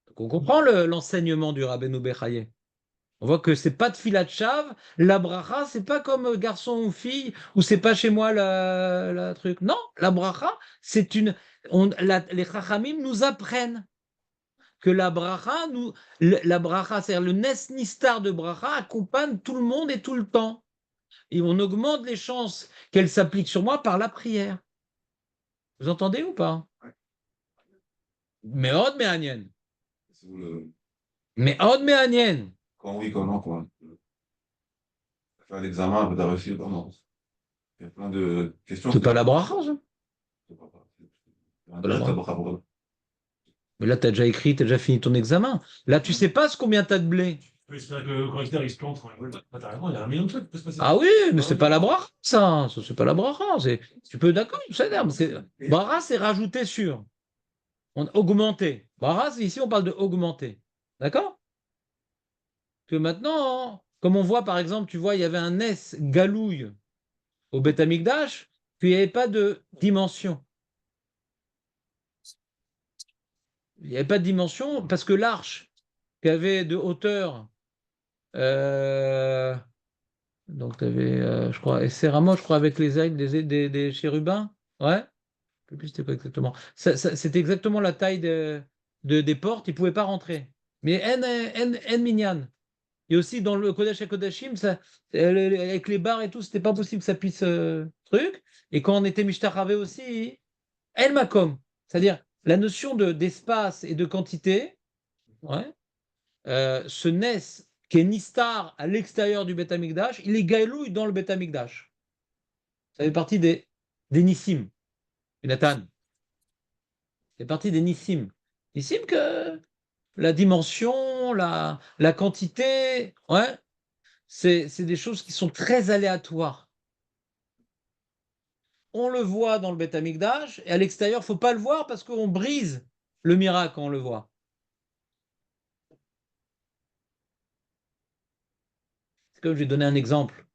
Donc on comprend l'enseignement du Rabbeinu Bechaye. On voit que c'est pas de filat chave, la bracha, c'est pas comme garçon ou fille, ou c'est pas chez moi la truc. Non, la bracha, c'est une. Les chachamim nous apprennent que la bracha, la bracha, c'est-à-dire le nes nistar de bracha, accompagne tout le monde et tout le temps. Et on augmente les chances qu'elle s'applique sur moi par la prière. Vous entendez ou pas? Meod me'anien. C'est où le... Meod me'anien. Quand oui, quand non, quoi. Faire l'examen, tu as réussi ou pas, non. Il y a plein de questions. C'est pas la bracha, ça. C'est pas la bracha pour eux. Mais là, tu as déjà écrit, tu as déjà fini ton examen. Là, tu sais pas combien tu as de blé. Oui, c'est-à-dire que le correcteur, il se plante. Ouais, t'as raison, il y a un million de trucs qui peuvent se passer. Ah oui, mais c'est pas la bracha, ça. Ça, c'est pas la bracha. Tu peux, d'accord, c'est bracha, c'est rajouter sur. Augmenter. Bracha, ici, on parle de augmenter. D'accord? Que maintenant, comme on voit, par exemple, tu vois, il y avait un S galouille au Beth Amikdash, puis il n'y avait pas de dimension. Il n'y avait pas de dimension parce que l'arche qui avait de hauteur, donc tu avais, je crois, et Céramo, je crois, avec les ailes des chérubins, ouais, je ne sais plus c'était quoi exactement. C'était exactement la taille des portes, ils ne pouvaient pas rentrer. Mais en minyan. Et aussi dans le Kodesh HaKodashim, avec les barres et tout, c'était pas possible que ça puisse truc. Et quand on était Mishtaravé aussi, El Makom, c'est-à-dire la notion d'espace et de quantité, ouais, ce Nes qui est Nistar à l'extérieur du Beth Amikdash, il est Gaïlouï dans le Beth Amikdash. Ça fait partie des Nissim, Nathan. C'est partie des Nissim. Nissim que la dimension, la quantité, ouais, c'est des choses qui sont très aléatoires. On le voit dans le Beth Amikdash, et à l'extérieur, il ne faut pas le voir parce qu'on brise le miracle quand on le voit. C'est comme je vais donner un exemple.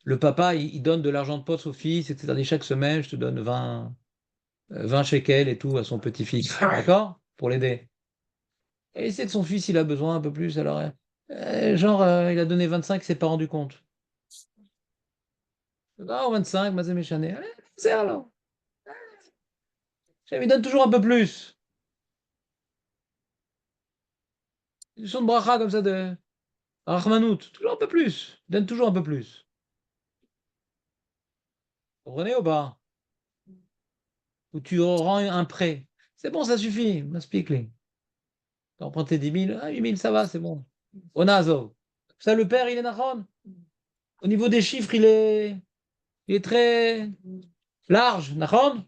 Le papa, il donne de l'argent de poche au fils, etc. Et chaque semaine, je te donne 20 shekels et tout à son petit-fils. D'accord? Pour l'aider. Et il sait que son fils, il a besoin un peu plus. Alors, il a donné 25, il ne s'est pas rendu compte. Ah, 25, Mazé Méchané. Allez, c'est alors. Il donne toujours un peu plus. Ils sont de bracha comme ça de Rachmanout. Toujours un peu plus. Il donne toujours un peu plus. Vous comprenez ou pas? Ou tu rends un prêt. C'est bon, ça suffit. M'explique-les. Tu as emprunté 10 000. Ah, 8 000, ça va, c'est bon. Onazo. Ça, le père, il est nachon. Au niveau des chiffres, il est très large, nachon.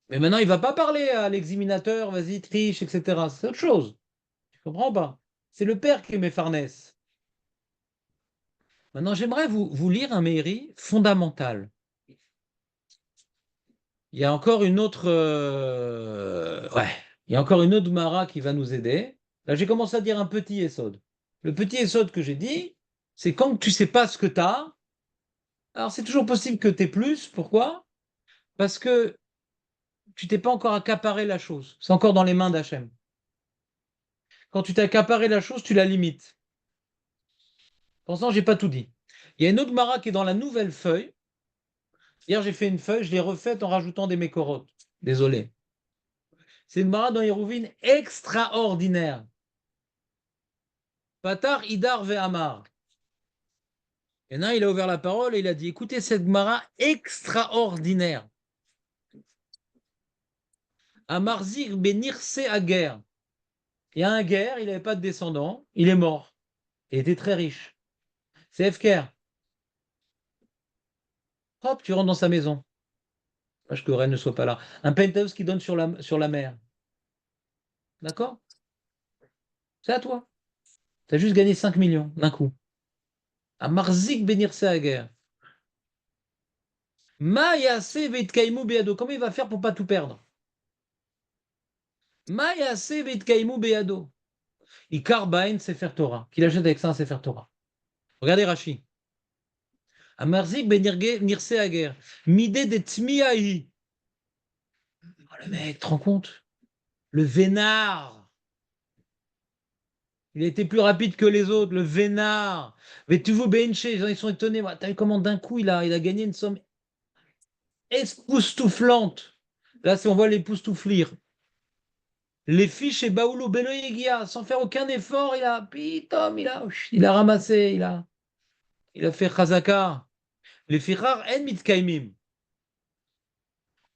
Mais maintenant, il ne va pas parler à l'examinateur, vas-y, triche, etc. C'est autre chose. Tu comprends pas? C'est le père qui est Mepharnès. Maintenant, j'aimerais vous lire un Meiri fondamental. Il y a encore une autre, il y a encore une autre Mara qui va nous aider. Là, j'ai commencé à dire un petit Esod. Le petit Esod que j'ai dit, c'est quand tu sais pas ce que tu as. Alors, c'est toujours possible que tu aies plus. Pourquoi? Parce que tu t'es pas encore accaparé la chose. C'est encore dans les mains d'Hachem. Quand tu t'es accaparé la chose, tu la limites. Pour j'ai pas tout dit. Il y a une autre Mara qui est dans la nouvelle feuille. Hier, j'ai fait une feuille, je l'ai refaite en rajoutant des mécorotes. Désolé. C'est une Mara dans Hérouvine extraordinaire. Patar Idar Ve'amar. Et là, il a ouvert la parole et il a dit, écoutez cette Gemara extraordinaire. Amarzir Benirse Aguer. Il y a un guerre, il n'avait pas de descendant, il est mort. Il était très riche. C'est Efker. Hop, tu rentres dans sa maison. Je que Rennes ne soit pas là. Un penthouse qui donne sur la mer. D'accord? C'est à toi. Tu as juste gagné 5 millions d'un coup. Amarzik Benirse Aguer. Mayase Vetkaimu Beado. Comment il va faire pour ne pas tout perdre? Mayase Vetkaimu Beado. Ikar Bain Sefer Torah. Qu'il achète avec ça un Sefer Torah. Regardez Rashi. Amarzik ben nirse aguer. Midé de tmiahi. Oh, le mec, tu te rends compte? Le vénard. Il a été plus rapide que les autres, le vénard. Mais tu vois, Benche, les gens ils sont étonnés. T'as vu comment d'un coup il a gagné une somme époustouflante. Là, on voit l'époustouflir. Les filles chez Baoulou Beloyegia, sans faire aucun effort, il a ramassé, il a fait Khazaka. Les filles rares, en mitkaimim.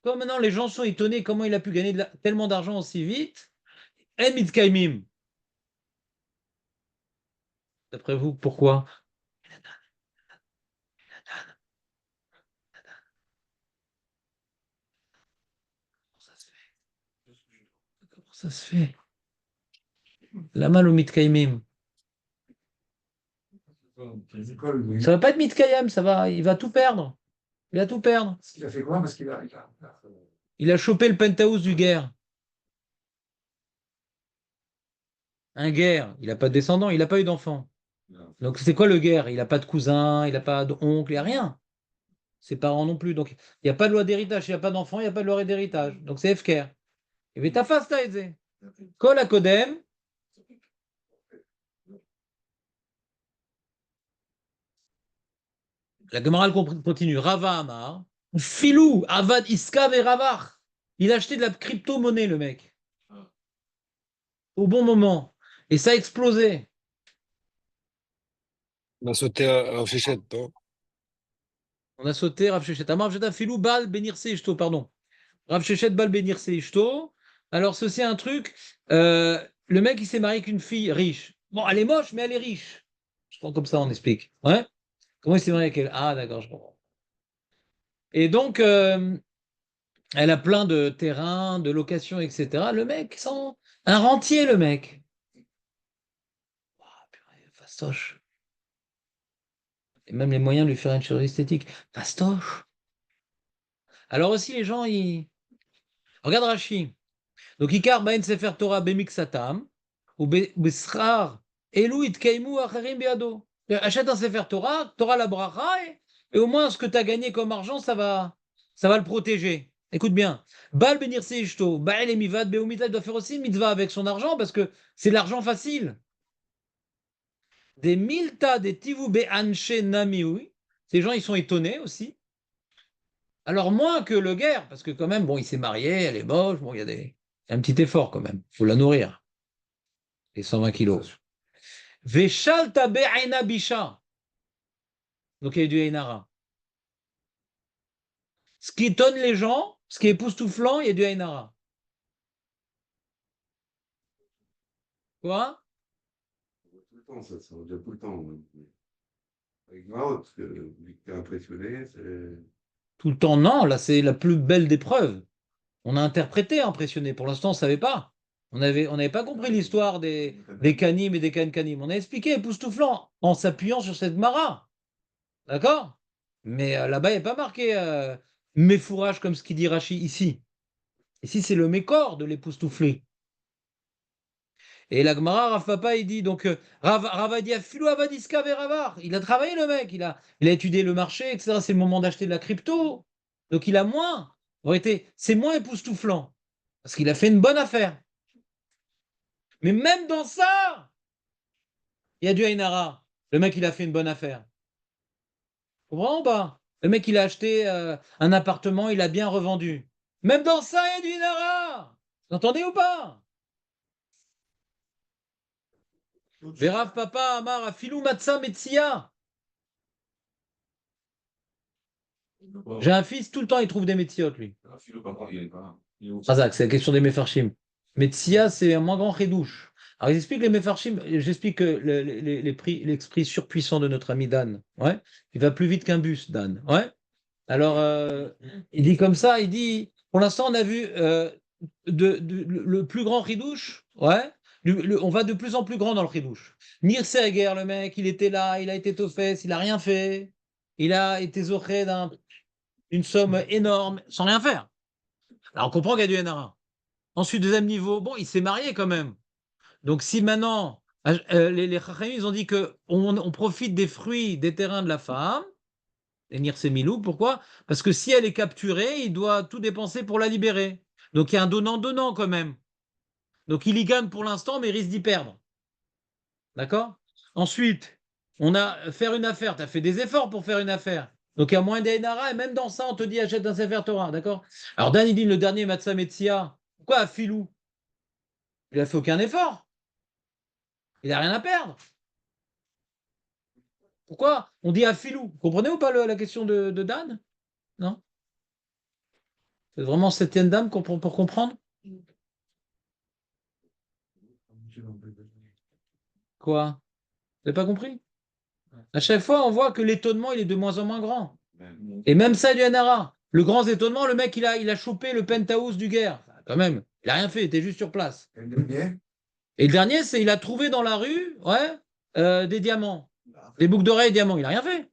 Comme maintenant les gens sont étonnés comment il a pu gagner tellement d'argent aussi vite, en mitkaimim. D'après vous, pourquoi? Comment ça se fait? La mal au mitkaimim. Ça va pas être mitkayem, ça va, il va tout perdre. Il va tout perdre. Il a fait quoi? Parce Il a chopé le penthouse du guerre. Un guerre, il n'a pas de descendant, il n'a pas eu d'enfant. Donc c'est quoi le guerre? Il n'a pas de cousin, il n'a pas d'oncle, il n'y a rien. Ses parents non plus. Donc il n'y a pas de loi d'héritage, il n'y a pas d'enfant, il n'y a pas de loi d'héritage. Donc c'est FKR. Et bien ta face, t'as aidé. Kol Akodem. La Gemara continue. Rava Amar. Filou, Avad Iskav et Ravach. Il a acheté de la crypto-monnaie, le mec. Au bon moment. Et ça a explosé. On a sauté un Féchette, non? On a sauté Rav Shechet. Amar Sheta Filou Bal Benirse Ishto, pardon. Rav Shechet Bal Benirse Ishto. Alors, ceci est un truc. Le mec, il s'est marié avec une fille riche. Bon, elle est moche, mais elle est riche. Je crois comme ça, on explique. Ouais. Comment il s'est marié avec elle? Ah, d'accord, je comprends. Et donc, elle a plein de terrains, de locations, etc. Le mec, un rentier, le mec. Oh, purée, fastoche. Et même les moyens de lui faire une chirurgie esthétique. Fastoche. Alors aussi, les gens, ils... Regarde Rashi. Donc, Ikar Baen Sefer Torah Bemiksatam, ou Besrar, Elu Itkeimu Acharim Beado. Achète un Sefer Torah, Torah la bracha, et au moins ce que tu as gagné comme argent, ça va le protéger. Écoute bien. Bal Benir Seishto, Baal Emivad, Beumita, il doit faire aussi une mitzvah avec son argent parce que c'est l'argent facile. Des milta, des tivou Be'anche Namiui, ces gens, ils sont étonnés aussi. Alors, moins que le guerre, parce que quand même, bon, il s'est marié, elle est moche, bon, il y a un petit effort quand même. Il faut la nourrir, les 120 kilos. Veshalta be'aina bisha. Donc, il y a du Einara. Ce qui étonne les gens, ce qui est époustouflant, il y a du Einara. Quoi? Tout le temps, ça revient tout le temps. Avec Mao, parce que lui qui est impressionné, c'est. Tout le temps, non. Là, c'est la plus belle des preuves. On a interprété impressionné. Pour l'instant, on ne savait pas. On n'avait pas compris l'histoire des Kanim et des Kanim. On a expliqué époustouflant en s'appuyant sur cette Mara. D'accord? Mais là-bas, il n'y a pas marqué méfourage comme ce qu'il dit Rachi ici. Ici, c'est le mécor de l'époustouflé. Et la Gemara, Rav Papa, il dit donc Ravadia Philo Avadiska Veravar. Il a travaillé le mec, il a étudié le marché, etc. C'est le moment d'acheter de la crypto. Donc il a moins. En réalité, c'est moins époustouflant. Parce qu'il a fait une bonne affaire. Mais même dans ça, il y a du Ainara. Le mec, il a fait une bonne affaire. Vous comprenez ou pas? Le mec, il a acheté un appartement, il a bien revendu. Même dans ça, il y a du Ainara. Vous entendez ou pas? Verav Papa Amar Afilou Matza Metsia. J'ai un fils, tout le temps, il trouve des métiotes, lui. Philo, par contre, il est pas. Razak, c'est la question des Mefarshim. Metsia, c'est un moins grand redouche. Alors, ils expliquent les Mefarshim, j'explique que l'esprit surpuissant de notre ami Dan, ouais, il va plus vite qu'un bus, Dan, ouais. Alors, il dit comme ça, il dit, pour l'instant, on a vu le plus grand ridouche, ouais, on va de plus en plus grand dans le ridouche. Nirse Aguer, le mec, il était là, il a été aux fesses, il a rien fait, il a été zoché d'une somme énorme, sans rien faire. Alors, on comprend qu'il y a du NRA. Ensuite, deuxième niveau, bon, il s'est marié quand même. Donc, si maintenant, les Chachamim, ils ont dit qu'on on profite des fruits des terrains de la femme, Et Nirsemilou, pourquoi? Parce que si elle est capturée, il doit tout dépenser pour la libérer. Donc il y a un donnant-donnant quand même. Donc il y gagne pour l'instant, mais il risque d'y perdre. D'accord? Ensuite, on a faire une affaire. Tu as fait des efforts pour faire une affaire. Donc il y a moins d'Ainara, et même dans ça, on te dit achète un Sefer Torah. D'accord? Alors Dan, il dit le dernier Matzah Metsia. Pourquoi à Filou? Il a fait aucun effort. Il n'a rien à perdre. Pourquoi? On dit à Filou. Vous comprenez ou pas la question de Dan? Non? C'est vraiment septième dame pour comprendre? Quoi? Vous n'avez pas compris? À chaque fois, on voit que l'étonnement, il est de moins en moins grand. Et même ça, du Hanara. Le grand étonnement, le mec, il a chopé le penthouse du guerre. Quand même, il n'a rien fait, il était juste sur place. Et le dernier, c'est il a trouvé dans la rue, ouais, des diamants. Des boucles d'oreilles diamants. Il n'a rien fait.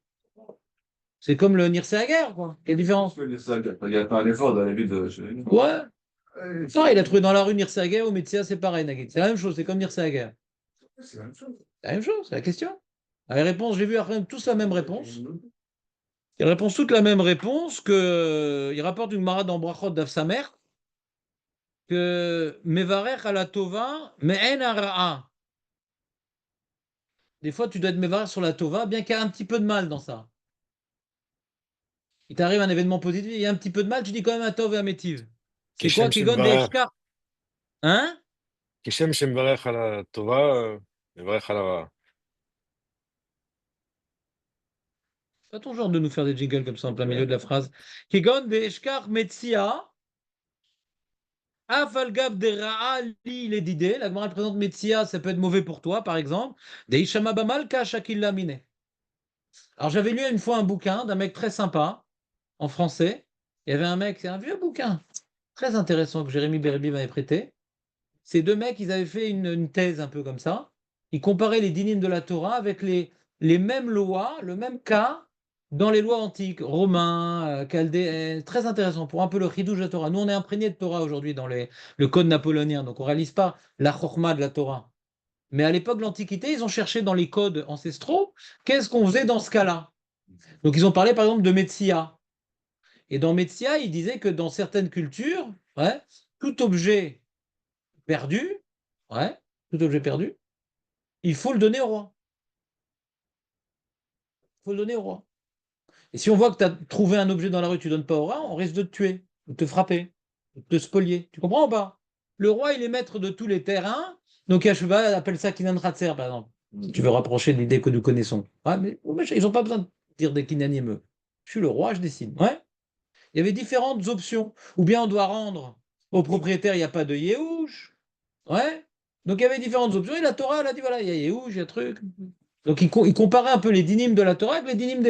C'est comme le Nircé à guerre, quoi. Quelle différence? Il y a pas un effort dans la vie de. Ouais. Non, il a trouvé dans la rue Nircé à guerre, au Metsia, c'est pareil, Nagui. C'est la même chose, c'est comme Nircé à guerre. C'est la même chose. C'est la même chose, c'est la question. La réponse, j'ai vu après tous la même réponse. Ils répondent toutes la même réponse que il rapporte une marade en brachot d'Afsamer que Mevarech à la Tova, mais en ara'a. Des fois, tu dois être Mevarech sur la Tova, bien qu'il y ait un petit peu de mal dans ça. Il t'arrive un événement positif, il y a un petit peu de mal, tu dis quand même un Tov et un Métiv. C'est quoi qui gagne des Eshkar? Hein? כשם שמברך על הטובה, מברך על הרעה. Pas ton genre de nous faire des jingles comme ça en plein milieu de la phrase. Qui gagne des Eshkar Metsia. Afalgab de Ra'ali, il est d'idée. La Gemara présente Metsia, ça peut être mauvais pour toi, par exemple. Des Ishama Bamal Shakil Lamine. Alors, j'avais lu une fois un bouquin d'un mec très sympa, en français. Il y avait un mec, c'est un vieux bouquin, très intéressant que Jérémy Berbi m'avait prêté. Ces deux mecs, ils avaient fait une thèse un peu comme ça. Ils comparaient les dynimes de la Torah avec les mêmes lois, le même cas dans les lois antiques, romains, chaldéens. Très intéressant pour un peu le chidouj de la Torah. Nous, on est imprégné de Torah aujourd'hui dans le code napoléonien, donc on ne réalise pas la chorma de la Torah. Mais à l'époque de l'Antiquité, ils ont cherché dans les codes ancestraux qu'est-ce qu'on faisait dans ce cas-là. Donc ils ont parlé par exemple de Metsia. Et dans Metsia, ils disaient que dans certaines cultures, ouais, tout objet perdu, ouais, tout objet perdu, il faut le donner au roi. Il faut le donner au roi. Et si on voit que tu as trouvé un objet dans la rue, tu ne donnes pas au roi, on risque de te tuer, de te frapper, de te spolier. Tu comprends ou pas? Le roi, il est maître de tous les terrains. Donc Yashuva appelle ça Kinan Ratzer, par exemple. Si tu veux rapprocher de l'idée que nous connaissons. Ouais, mais ils n'ont pas besoin de dire des Kinaniemeux. Je suis le roi, je décide. Ouais. Il y avait différentes options. Ou bien on doit rendre au propriétaire, il n'y a pas de Yéhouch. Ouais. Donc il y avait différentes options. Et la Torah, elle a dit voilà, il y a Yéhouch, il y a truc. Donc il comparait un peu les dynimes de la Torah avec les dynimes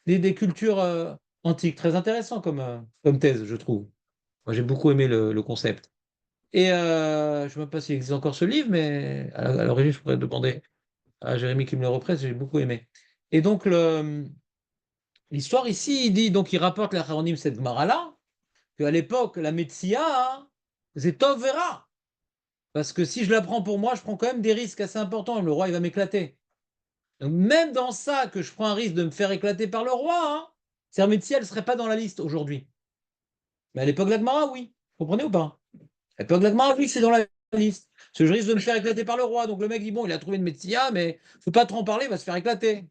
des cultures antiques. Très intéressant comme thèse, je trouve. Moi, j'ai beaucoup aimé le concept. Et je ne sais même pas s'il existe encore ce livre, mais à l'origine, je pourrais demander à Jérémy qui me le represse, j'ai beaucoup aimé. Et donc, l'histoire ici, il dit, donc il rapporte la Charonim cette Gemara-là, qu'à l'époque, la Metsia, c'est Tov Vera. Parce que si je la prends pour moi, je prends quand même des risques assez importants. Le roi, il va m'éclater. Donc, même dans ça, que je prends un risque de me faire éclater par le roi, cette Metsia, elle ne serait pas dans la liste aujourd'hui. Mais à l'époque de la Gemara, oui. Vous comprenez ou pas? À l'époque de la Gemara, oui, c'est dans la liste. Parce que je risque de me faire éclater par le roi. Donc le mec dit, bon, il a trouvé une Metsia, mais il ne faut pas trop en parler, il va se faire éclater.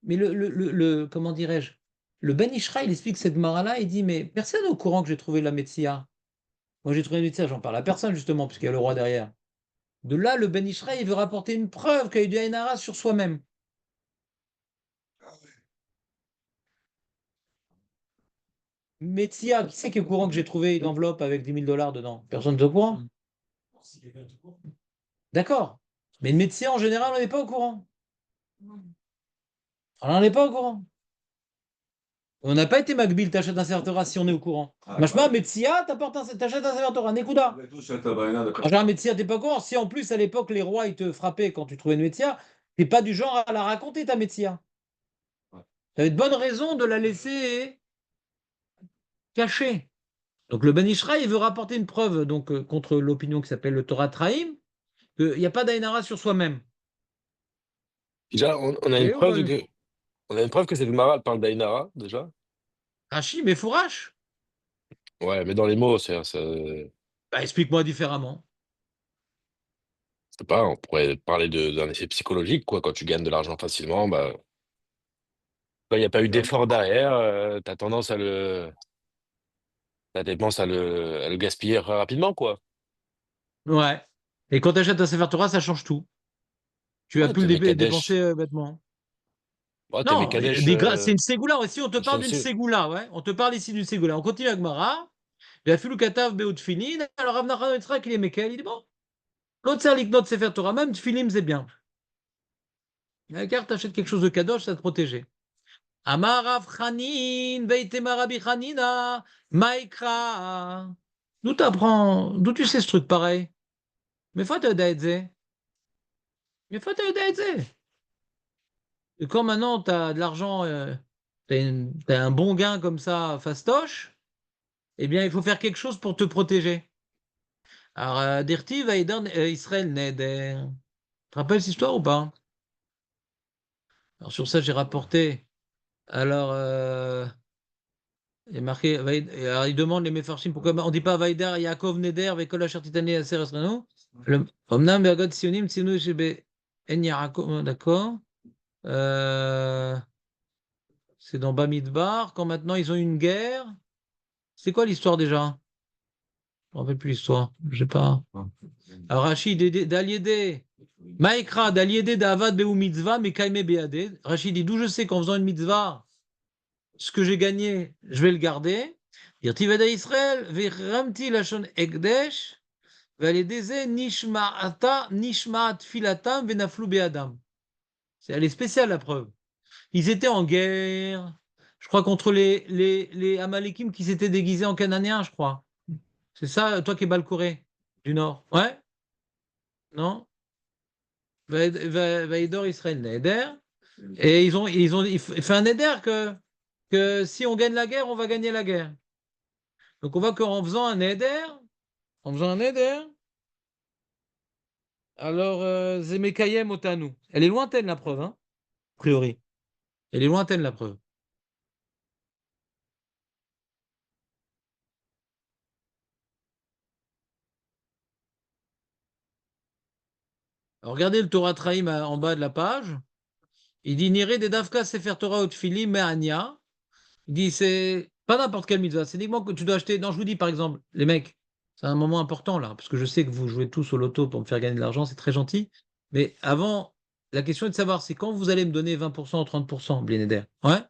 Mais comment dirais-je? Le Ben Ishra, il explique cette Gemara-là, il dit, mais personne n'est au courant que j'ai trouvé la Metsia. Moi, j'ai trouvé une Metsia, j'en parle à personne, justement, puisqu'il y a le roi derrière. De là, le Ben Ishra, il veut rapporter une preuve qu'il y a eu du Haïnara sur soi-même. Metsia, qui c'est qui est au courant que j'ai trouvé une enveloppe avec 10 000 $ dedans? Personne n'est au courant. D'accord. Mais une Metsia, en général, on n'est pas au courant. Alors, on n'est pas au courant. On n'a pas été Magbil, t'achètes un Sefer Torah si on est au courant. Machma, Metsia, t'achètes un Sefer Torah, Nekuda. En général, Metsia, t'es pas au courant. Si en plus, à l'époque, les rois, ils te frappaient quand tu trouvais une Metsia, t'es pas du genre à la raconter, ta Metsia. Tu avais de bonnes raisons de la laisser cachée. Donc, le Ben Ishra, il veut rapporter une preuve donc, contre l'opinion qui s'appelle le Torah Traim, qu'il n'y a pas d'Aïnara sur soi-même. Déjà, on a une Et preuve que On a une preuve que cette Gemara elle parle d'Aïnara, déjà. Rachi, mais Fourache. Ouais, mais dans les mots, Bah, explique-moi différemment. c'est pas, on pourrait parler d'un effet psychologique, quoi. Quand tu gagnes de l'argent facilement, bah, quand il n'y a pas eu d'effort derrière, t'as tendance à le gaspiller rapidement, quoi. Ouais. Et quand tu achètes un Sefer Torah, ça change tout. Tu vas Ouais, plus t'es le dépenser Mekadesh. bêtement. Ouais, t'es Non, Mekadesh. c'est une ségoula. Ici, on te parle d'une ségoula. Ouais. On te parle ici d'une ségoula. On continue avec Mara. Il a fait le katav beout filin. Alors, Rav Nachman Yitzhak, il est Mekel. Il dit bon, l'autre c'est notre Sefer Torah, même Tfilim, c'est bien. Car tu achètes quelque chose de kadosh, ça te protéger. Amar Rav Chanin, Veitema Rabbi Chanina, Maïkra. D'où tu sais ce truc pareil? Mais faut te dire, mais faut te dire. Et quand maintenant tu as de l'argent, t'as un bon gain comme ça, fastoche, eh bien il faut faire quelque chose pour te protéger. Alors, Dirti va Israël Neder. Tu te rappelles cette histoire ou pas? Alors sur ça, j'ai rapporté. Alors, il est marqué, alors, il demande les Mefarshim pourquoi on ne dit pas Vaïder, Yaakov Neder, Vekol Asher Titani Aser Esrano. Omnam Be'agod Sionim Tzinu Shebe En Yaakov, d'accord. Euh, c'est dans Bamidbar, quand maintenant ils ont eu une guerre. C'est quoi l'histoire déjà? Je ne me rappelle plus l'histoire. Je sais pas. Alors, Rachid, d'Aliédé, Maïkra, d'Aliédé, d'Avad, Be'u Mitzvah, Mekaime Be'adé. Rachid dit d'où je sais qu'en faisant une mitzvah, ce que j'ai gagné, je vais le garder. Dirti Veda Israël, Ve'ramti Lashon Ekdesh, Ve'aledeze Nishma'ata, Nishma'at Filatam, Ve'naflu Be'adam. Elle est spéciale la preuve. Ils étaient en guerre, je crois, contre les Amalekim qui s'étaient déguisés en Cananéens, je crois. C'est ça, toi qui es Balcoré, du Nord. Ouais? Non? Vaïdor Israël Neder. Et il fait un Neder que si on gagne la guerre, on va gagner la guerre. Donc on voit qu'en faisant un Neder, alors Zemekayem Otanu. Elle est lointaine la preuve, hein, a priori. Elle est lointaine la preuve. Alors, regardez le Torah Traim en bas de la page. Il dit Niré des Davka Sefer Torah Otfili Me'ania. Il dit c'est pas n'importe quelle mitzvah, c'est uniquement que tu dois acheter. Non, je vous dis par exemple, les mecs, c'est un moment important là, parce que je sais que vous jouez tous au loto pour me faire gagner de l'argent, c'est très gentil. Mais avant, la question est de savoir, c'est quand vous allez me donner 20% ou 30%, Blinéder. Ouais?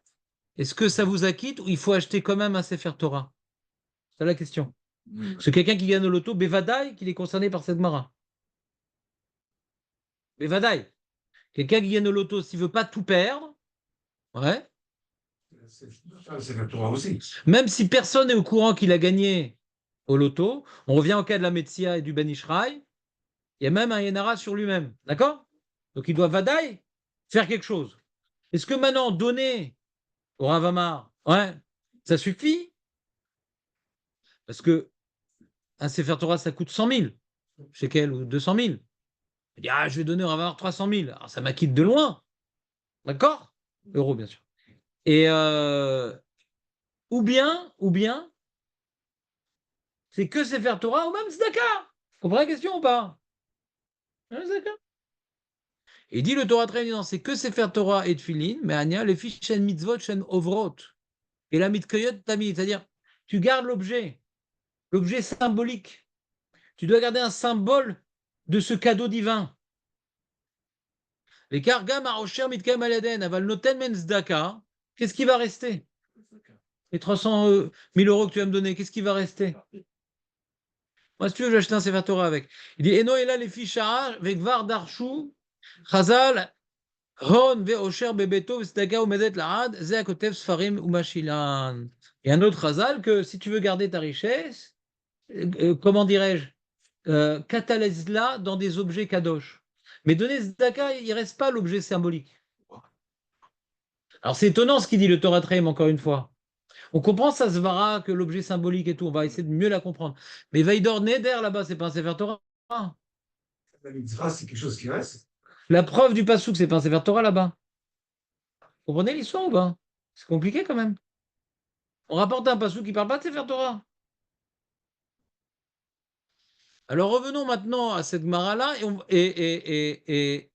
Est-ce que ça vous acquitte ou il faut acheter quand même un Sefer Torah? C'est la question. Parce que quelqu'un qui gagne au loto, Bevadaï, qu'il est concerné par cette mara. Bevadaï. Quelqu'un qui gagne au loto, s'il veut pas tout perdre, ouais. C'est le Torah aussi. Même si personne n'est au courant qu'il a gagné au loto, on revient au cas de la Metsia et du Ben Ishraï, il y a même un Yenara sur lui-même. D'accord? Donc il doit Vadaï faire quelque chose. Est-ce que maintenant, donner au Ravamar, ouais, ça suffit? Parce que un Sefer Torah, ça coûte 100 000, chez quel ou 200 000. Il dit, ah, je vais donner au Ravamar 300 000. Alors ça m'acquitte de loin. D'accord? Euros, bien sûr. Et ou bien, c'est que Sefer Torah ou même Tzedaka. Vous comprenez la question ou pas? Hein, Tzedaka. Et dit le Torah très bien, c'est que Sefer Torah et Tfilin, mais Anya, les fiches Shen Mitzvot, Shen Ovrot. Et la Mitkayot Tamid, c'est-à-dire, tu gardes l'objet symbolique. Tu dois garder un symbole de ce cadeau divin. Les Kargam Arosher Mitkayim Aladen, Aval Noten Men Tzedaka, qu'est-ce qui va rester? Les 300 000 euros que tu vas me donner, qu'est-ce qui va rester? Moi, si tu veux, j'achète un Sefer Torah avec. Il dit Eno Ela les fiches Vekvar Darshu, Chazal, Hon ve'osher bebeto v'tzedaka umedet la'ad, ze akotev sfarim u'mashilan. Et un autre Chazal que si tu veux garder ta richesse, comment dirais-je, catalyse-la dans des objets kadosh. Mais donner tzedaka, il ne reste pas l'objet symbolique. Alors c'est étonnant ce qu'il dit le Torah Traim, encore une fois. On comprend ça se verra que l'objet symbolique et tout, on va essayer de mieux la comprendre. Mais Vaïdor Neder là-bas, c'est pas un Sefer Torah. La mitzvah, c'est quelque chose qui reste. La preuve du pasouk, c'est pas un Sefer Torah là-bas. Vous comprenez l'histoire ou pas? C'est compliqué quand même. On rapporte un passou qui ne parle pas de Sefer Torah. Alors revenons maintenant à cette Gemara-là. Et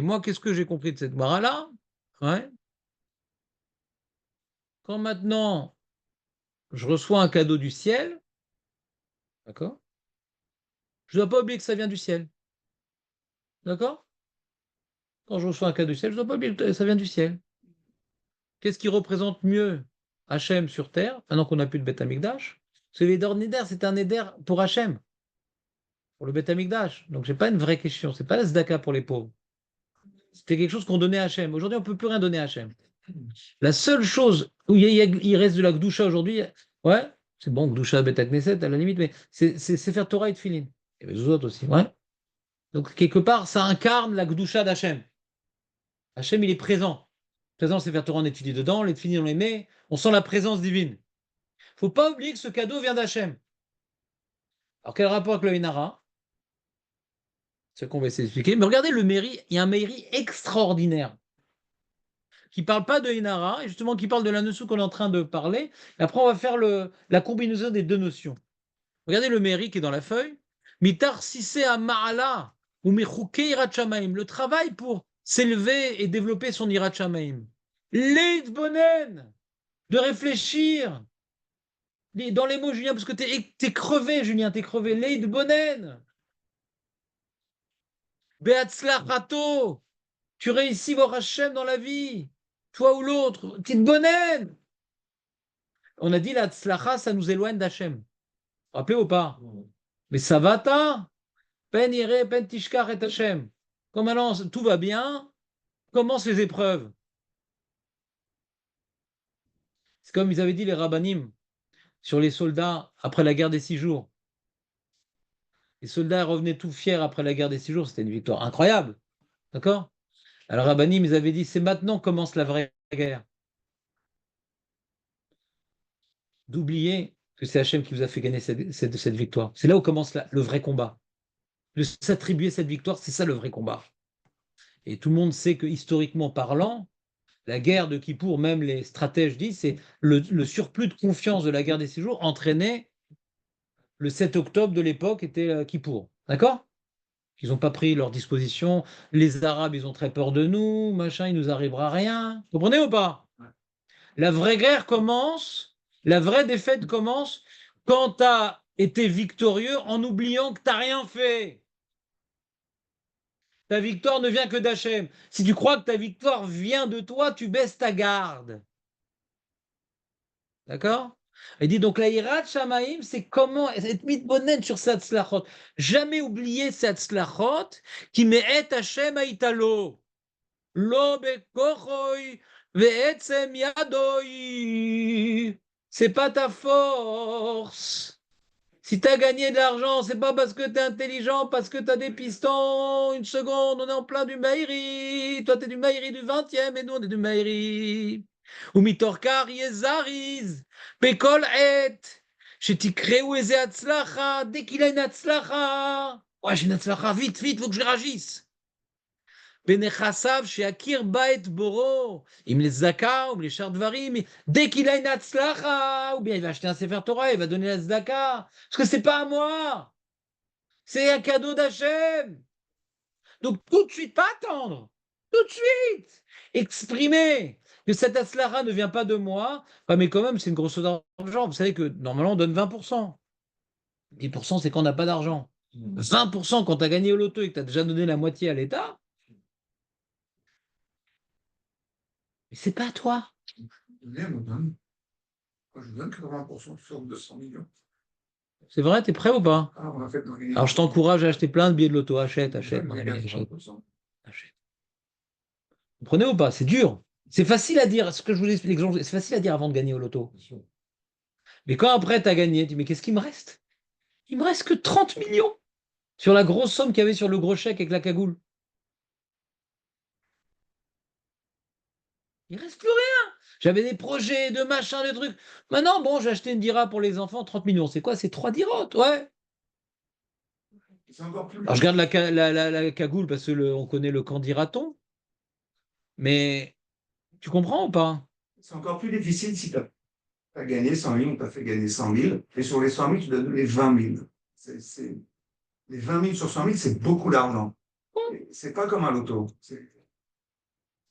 moi, qu'est-ce que j'ai compris de cette Gemara-là? Ouais. Quand maintenant je reçois un cadeau du ciel, d'accord? Je ne dois pas oublier que ça vient du ciel. D'accord? Quand je reçois un cadeau du ciel, je ne dois pas oublier que ça vient du ciel. Qu'est-ce qui représente mieux Hachem sur terre, maintenant qu'on n'a plus de Beth Amikdash? C'est l'Eder Neder, c'est un Neder pour Hachem, pour le Beth Amikdash. Donc, je n'ai pas une vraie question, ce n'est pas la Zdaka pour les pauvres. C'était quelque chose qu'on donnait à Hachem. Aujourd'hui, on ne peut plus rien donner à Hachem. La seule chose où il reste de la Gdusha aujourd'hui, ouais, c'est bon, Gdusha, Beth Knesset, à la limite, mais c'est faire Torah et Tfilin. Et les autres aussi, ouais. Donc, quelque part, ça incarne la Gdusha d'Hachem. Hachem, il est présent. Présent, c'est faire Torah, on étudie dedans, les Tfilin, on les met, on sent la présence divine. Il ne faut pas oublier que ce cadeau vient d'Hachem. Alors, quel rapport avec le Hinara? C'est ce qu'on va essayer d'expliquer. Mais regardez le mairie, il y a un mairie extraordinaire qui ne parle pas de Hinara, et justement qui parle de la notion qu'on est en train de parler. Et après, on va faire la combinaison des deux notions. Regardez le mairie qui est dans la feuille. Mitar sise a ma'ala ou mechouke irat shamaim. Le travail pour s'élever et développer son irat shamaim. Leit bonen, de réfléchir. Dans les mots, Julien, parce que t'es crevé, Julien, t'es crevé. Leit bonen. Beatzlachato. Tu réussis voir Hachem dans la vie. Toi ou l'autre. Petite bonen. On a dit la tzlacha, ça nous éloigne d'Hachem. Rappelez ou pas? Mais ça va, ta? Pen ire, pen tishkar et Hachem. Comme maintenant tout va bien, commencent les épreuves. C'est comme ils avaient dit les rabbanim sur les soldats après la guerre des 6 jours. Les soldats revenaient tout fiers après la guerre des 6 jours, c'était une victoire incroyable. D'accord? Alors rabbanim, ils avaient dit, c'est maintenant commence la vraie guerre. D'oublier que c'est Hachem qui vous a fait gagner cette victoire. C'est là où commence le vrai combat. De s'attribuer cette victoire, c'est ça le vrai combat. Et tout le monde sait que historiquement parlant, la guerre de Kippour, même les stratèges disent, c'est le surplus de confiance de la guerre des 6 jours entraînait le 7 octobre de l'époque était Kippour. D'accord? Ils n'ont pas pris leur disposition. Les Arabes, ils ont très peur de nous, machin, il nous arrivera rien. Vous comprenez ou pas? La vraie guerre commence, la vraie défaite commence quand tu as été victorieux en oubliant que tu n'as rien fait. Ta victoire ne vient que d'Hachem. Si tu crois que ta victoire vient de toi, tu baisses ta garde. D'accord? Il dit donc la Hirat Shamaim, c'est comment être mitbonen sur cette tzlachot. Jamais oublier cette tzlachot qui me'et Hachem haitalo. Lo bekochoi ve'etzem yadoi. C'est pas ta force. Si tu as gagné de l'argent, c'est pas parce que tu es intelligent, parce que tu as des pistons. Une seconde, on est en plein du Meiri. Toi, tu es du Meiri du 20e et nous, on est du Meiri. Ou mitorkar yezariz. Pekol et. Shetikreou eze atzlacha. Dès qu'il a une atzlacha. Ouais, j'ai une atzlacha. Vite, vite, faut que je réagisse. Benechassav chez Akir Baet Boro, il me les zaka, ou les chardvarim, dès qu'il a une atzlacha, ou bien il va acheter un Sefer Torah, il va donner la zaka, parce que c'est pas à moi, c'est un cadeau d'Hachem. Donc tout de suite, pas attendre, tout de suite, exprimer que cette atzlacha ne vient pas de moi, mais quand même c'est une grosse somme d'argent. Vous savez que normalement on donne 20%. 10% c'est quand on n'a pas d'argent. 20% quand tu as gagné au loto et que tu as déjà donné la moitié à l'État. Mais c'est pas à toi. Moi, je vous donne 80% sur 200 millions. C'est vrai, t'es prêt ou pas? Ah, on a fait dans les... Alors je t'encourage à acheter plein de billets de loto. Achète, achète, mon Ouais, ami, mais achète, 80%. achète. Vous comprenez ou pas? C'est dur. C'est facile à dire, ce que je vous explique, l'exemple, c'est facile à dire avant de gagner au loto. Mais quand après tu as gagné, tu dis, mais qu'est-ce qu'il me reste? Il me reste que 30 millions sur la grosse somme qu'il y avait sur le gros chèque avec la cagoule. Il reste plus rien. J'avais des projets, de machins, de trucs. Maintenant, bon, j'ai acheté une dira pour les enfants, 30 millions. C'est quoi? C'est 3 dirotes, ouais. C'est encore plus... Alors je garde la cagoule parce que on connaît le candidaton. Mais Tu comprends ou pas? C'est encore plus difficile si tu as gagné 100 000, on t'a fait gagner 100 000, et sur les 100 000, tu dois donner 20 000. Les 20 000 sur 100 000, c'est beaucoup d'argent. C'est pas comme un loto. Je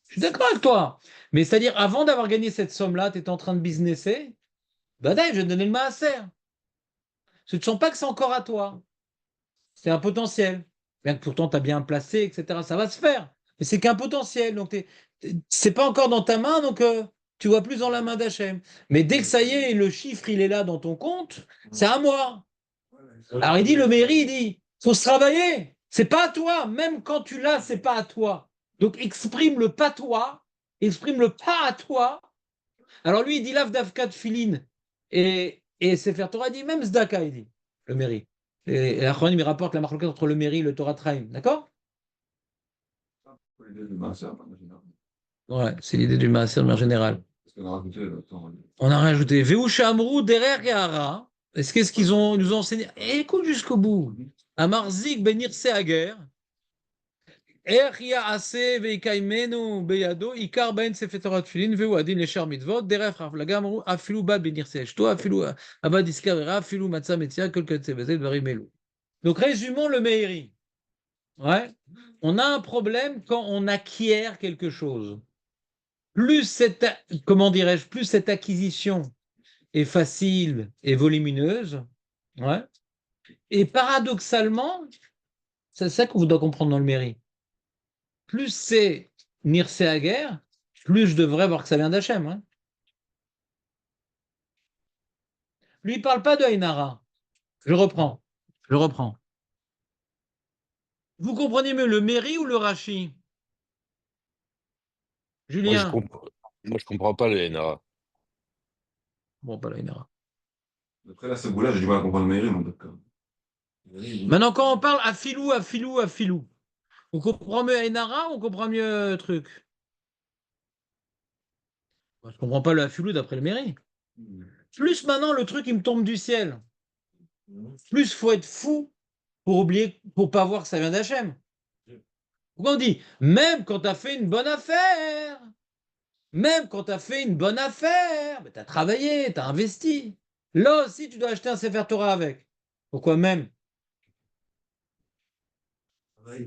suis d'accord avec toi. Mais c'est-à-dire, avant d'avoir gagné cette somme-là, tu étais en train de businesser. Bah, je vais te donner le maaser. Tu ne sens pas que c'est encore à toi. C'est un potentiel. Bien que pourtant, tu as bien placé, etc. Ça va se faire. Mais c'est qu'un potentiel. Donc, c'est pas encore dans ta main, donc tu vois plus dans la main d'Hachem. Mais dès que ça y est, le chiffre, il est là dans ton compte, c'est à moi. Alors, il dit, le mairie, il dit, faut se travailler. C'est pas à toi. Même quand tu l'as, c'est pas à toi. Donc, exprime le pas toi. Exprime le pas à toi. Alors, lui, il dit, Lav Davkat Filin. Et Sefer Torah dit, même Zdaka, il dit, le mairie. Et Achronim, il rapporte la marque entre le mairie et le Torah Traim. D'accord? L'idée de Maaser, en général. Ouais, c'est l'idée du maaser de manière générale. Parce qu'on a rajouté le temps. On a rajouté Veusha Amrou derer Yahara. Est-ce qu'est-ce qu'ils ont, ils nous ont enseigné? Et écoute jusqu'au bout. Amarzik benir seager. Eria ase veikaimenu beyado. Ikar ben sefetorat filin veu adin lesher mitvot. Derer raflaga amrou afilu bad benir seashto. Afilu abad iskavera. Afilu matza metia. Kolkat sebezel varimelu. Donc résumons le Meiri. Ouais. On a un problème quand on acquiert quelque chose. Plus cette, comment dirais-je, plus cette acquisition est facile et volumineuse, ouais. Et paradoxalement, c'est ça que vous devez comprendre dans le mairie. Plus c'est Nirse Haguer, plus je devrais voir que ça vient d'Hachem. Hein. Lui, il ne parle pas de Ainara. Je reprends. Vous comprenez mieux le mairie ou le Rashi? Moi, Julien? je comprends pas les NRA. Bon, pas l'Ainara. Après, là, ce bout-là, j'ai du mal à comprendre le mairie, en tout cas. Maintenant, quand on parle à filou, on comprend mieux Ainara ou on comprend mieux truc? Moi, je comprends pas le Hafilou d'après le mairie. Plus maintenant le truc il me tombe du ciel. Plus faut être fou pour oublier, pour pas voir que ça vient d'Hachem. Pourquoi on dit même quand tu as fait une bonne affaire, même quand tu as fait une bonne affaire, tu as travaillé, tu as investi. Là aussi, tu dois acheter un Sefer Torah avec. Pourquoi même?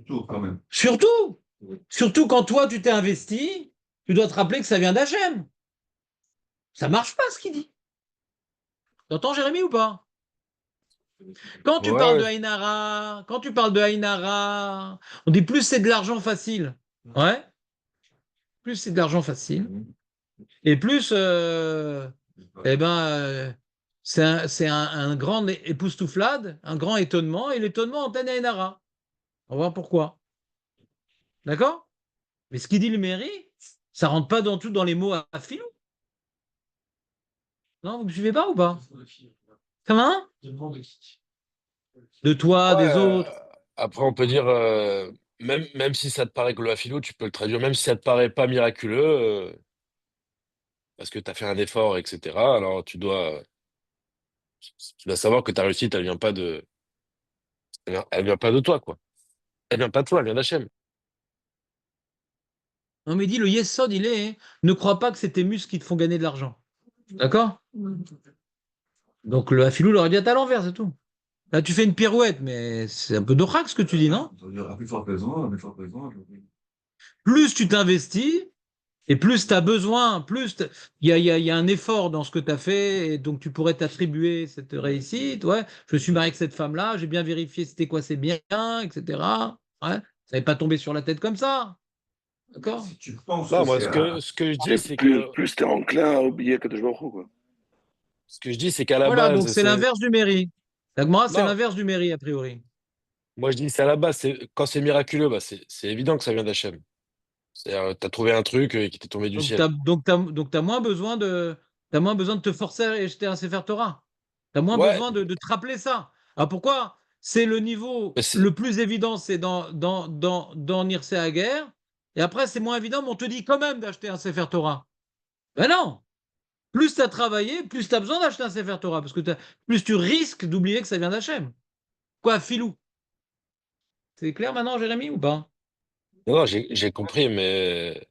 Tout, quand même. Surtout quand toi tu t'es investi, tu dois te rappeler que ça vient d'Hachem. Ça marche pas ce qu'il dit. T'entends Jérémy ou pas? Quand tu parles de Ouais, Ainara, on dit plus c'est de l'argent facile. Ouais, plus c'est de l'argent facile. Et plus, eh ben, c'est un grand époustouflade, un grand étonnement, et l'étonnement antenne Ainara. On va voir pourquoi. D'accord? Mais ce qu'il dit le mairie, ça rentre pas dans tout dans les mots à filou. Non, vous ne suivez pas ou pas? Comment? De toi, ouais. des autres. Après, on peut dire, même si ça te paraît que le philo, tu peux le traduire, même si ça te paraît pas miraculeux, parce que tu as fait un effort, etc. Alors, tu dois savoir que ta réussite, elle vient pas de toi, quoi. Elle vient pas de toi, elle vient d'Hachem. Non, mais il dit le Yesod, il est, hein, ne crois pas que c'est tes muscles qui te font gagner de l'argent. D'accord? Donc le Hafilou l'aurait dit à l'envers, c'est tout. Là, tu fais une pirouette, mais c'est un peu d'oracle ce que tu dis, non? Il y aura plus fort présent, plus fort présent. Plus tu t'investis, et plus tu as besoin, plus il y a un effort dans ce que tu as fait, et donc tu pourrais t'attribuer cette réussite. Ouais, je suis marié avec cette femme-là, j'ai bien vérifié c'était quoi c'est bien, etc. Ouais, ça n'est pas tombé sur la tête comme ça. D'accord? Si tu penses Non, que moi, c'est ce que je dis, c'est que, Plus t'es enclin à oublier Kadosh Baruch Hu, quoi. ce que je dis, c'est qu'à la Voilà, donc base, c'est l'inverse du mairie. La Gemara, c'est non, l'inverse du mairie, a priori. moi, je dis, c'est à la base, quand c'est miraculeux, bah, c'est évident que ça vient d'Hachem. C'est-à-dire, t'as trouvé un truc qui t'est tombé du Donc, ciel. t'as moins besoin t'as moins besoin de te forcer à jeter un Sefer Torah. Tu as moins Ouais, besoin de te rappeler ça. Alors pourquoi? C'est le niveau mais c'est, le plus évident, c'est dans Nirse Haguer. Et après, c'est moins évident, mais on te dit quand même d'acheter un Sefer Torah. Ben non! Plus tu as travaillé, plus tu as besoin d'acheter un Sefer Torah. Parce que plus tu risques d'oublier que ça vient d'Hachem. Quoi, filou? C'est clair maintenant, Jérémy, ou pas? non, j'ai compris, mais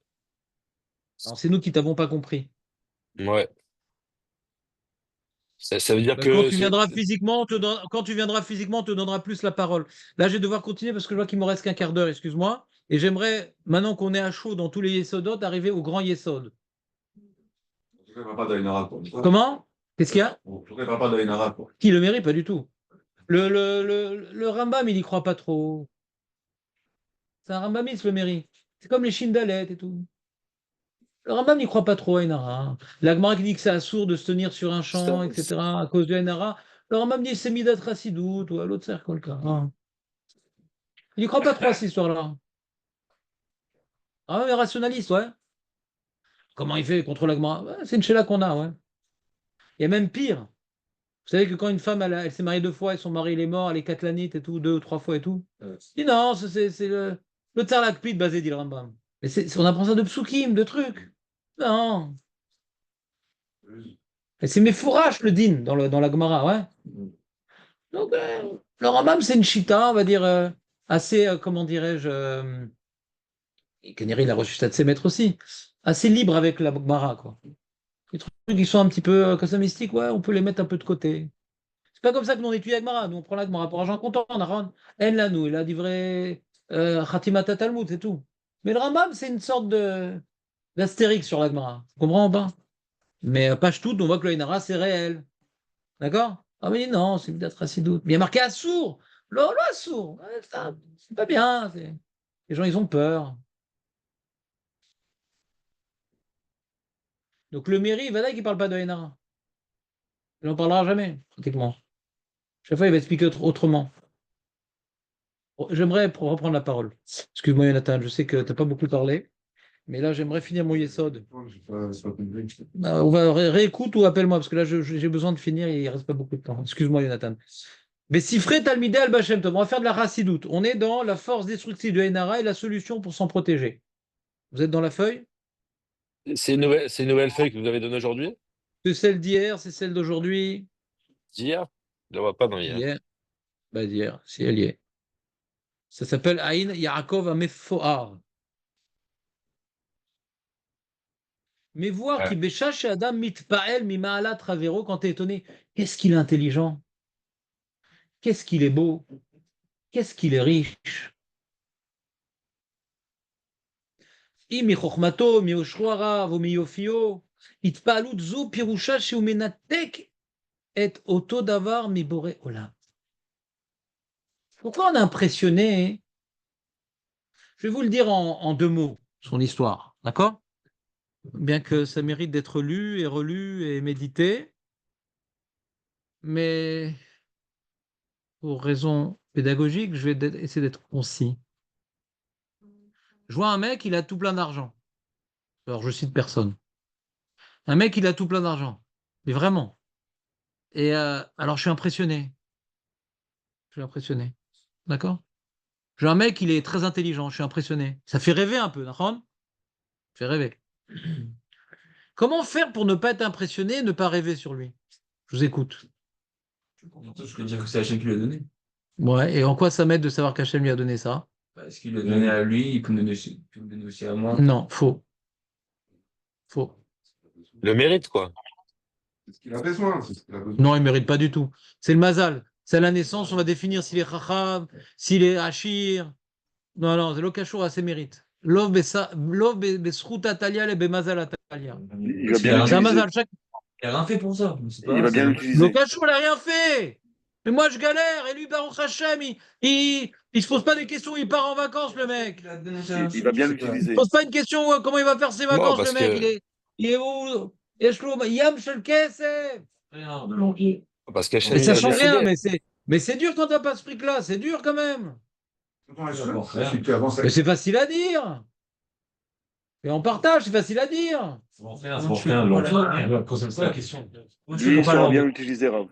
Alors, c'est nous qui t'avons pas compris. Ouais. Ça veut dire Ben, quand que tu viendras physiquement, quand tu viendras physiquement, on te donnera plus la parole. Là, je vais devoir continuer parce que je vois qu'il me reste qu'un quart d'heure, excuse-moi. Et j'aimerais, maintenant qu'on est à chaud dans tous les Yesodot, arriver au grand Yesod. Je ne pas d'Aïnara, quoi. Comment? Qu'est-ce qu'il y a? Je ne pas d'Aïnara, quoi. Qui le mérite? Pas du tout. Le Rambam, il n'y croit pas trop. C'est un Rambamiste, le mérite. C'est comme les Shindalet et tout. Le Rambam n'y croit pas trop à Enara. La Gemara qui dit que c'est assourd de se tenir sur un champ, etc., à cause de Enara. Le Rambam dit que c'est Midat Rassidout ou à l'autre cercle. Il n'y croit pas trop à cette histoire-là. Ah, mais rationaliste, ouais. Comment il fait contre la Gemara? Ouais, c'est une chéla qu'on a, ouais. Il y a même pire. Vous savez que quand une femme, elle s'est mariée 2 fois et son mari il est mort, elle est catlanite et tout, 2 ou 3 fois et tout. Il dit non, c'est le tsar lakpid basé, dit le Rambam. Mais on apprend ça de psukim, de trucs. Non. Et c'est mes fourrages le din dans la Gemara, ouais. Donc, le Rambam, c'est une chita, on va dire, assez, comment dirais-je, et Kaniri, il a reçu ça de ses maîtres aussi, assez libre avec la Gemara, quoi. Les trucs qui sont un petit peu comme ça mystiques, ouais, on peut les mettre un peu de côté. C'est pas comme ça que nous on étudie la Gemara. Nous on prend la Gemara pour argent comptant, on a rien. Elle là, nous, il a livré Khatimata Talmud, c'est tout. Mais le Rambam, c'est une sorte d'astérix sur la Gemara. Tu comprends ou pas? Mais page toute, on voit que le Inara, c'est réel. D'accord? Ah mais non, c'est peut-être assez doute. Mais il y a marqué Assour. Le Assour. Ouais, c'est pas bien. Les gens, ils ont peur. Donc le mairie, il va là qu'il ne parle pas de Inara. Il n'en parlera jamais, pratiquement. Chaque fois, il va expliquer autrement. J'aimerais reprendre la parole. Excuse-moi, Jonathan, je sais que tu n'as pas beaucoup parlé, mais là, j'aimerais finir mon Yesod. On va réécoute ou appelle-moi, parce que là, j'ai besoin de finir et il ne reste pas beaucoup de temps. Excuse-moi, Jonathan. Mais Sifré Talmideh al-Bachem Tov, on va faire de la racidoute. On est dans la force destructive de Enara et la solution pour s'en protéger. Vous êtes dans la feuille? c'est une nouvelle feuille que vous avez donnée aujourd'hui? C'est celle d'hier, c'est celle d'aujourd'hui? D'hier? Je ne la vois pas dans hier. Hier. Bah, d'hier, si elle y est. Ça s'appelle Aïn Yaakov Amefoar. Mais voir qui bécha chez Adam mitpael mima'ala travero quand tu es étonné. Qu'est-ce qu'il est intelligent? Qu'est-ce qu'il est beau? Qu'est-ce qu'il est riche? Mi chokhmato, mi oshroara, vo mi yofio, itpalut zo pirusha sheumenatek et oto davar mi boré olam. Pourquoi on est impressionné? Je vais vous le dire en 2 mots, son histoire, d'accord? Bien que ça mérite d'être lu et relu et médité, mais pour raison pédagogique, je vais essayer d'être concis. Je vois un mec, il a tout plein d'argent. Alors, je cite personne. Un mec, il a tout plein d'argent. Mais vraiment. Et alors, je suis impressionné. Je suis impressionné. D'accord? J'ai un mec, il est très intelligent. Je suis impressionné. Ça fait rêver un peu, d'accord? Ça fait rêver. Comment faire pour ne pas être impressionné et ne pas rêver sur lui? Je vous écoute. Je peux dire que c'est Hachem qui lui a donné. Ouais, et en quoi ça m'aide de savoir qu'Hachem lui a donné ça? Parce qu'il lui a donné à lui, il peut me donner aussi à moi. Non, faux. Faux. Le mérite, quoi. C'est ce qu'il a besoin. C'est ce qu'il a besoin. Non, il ne mérite pas du tout. C'est le mazal. C'est à la naissance, on va définir s'il est chacham, s'il est hachir. Non, non, c'est l'okashur à ses mérites. Lov besruta talia le bemazal talia. Il va bien C'est un l'utiliser. mazal. Il n'a rien fait pour ça. C'est pas- Il va bien c'est- l'utiliser. L'okashur, il n'a rien fait. Mais moi, je galère. Et lui, Baruch Hashem, il se pose pas des questions. Il part en vacances, le mec. Il a donné ça. Il va bien C'est pas- l'utiliser. Il pose pas une question. Comment il va faire ses vacances, parce le mec? que- Il est où? Yam shel kesef. Rien, de l'envie. Parce qu'Hachem, Mais il ça a change décidé. rien. Mais c'est dur quand t'as pas ce fric-là. C'est dur quand même. Tu avances Mais c'est facile à dire. Et on partage, c'est facile à dire. Ça va faire, ça va faire. Alors, quand c'est ça la question. Lui, il saura bien l'utiliser, Rav.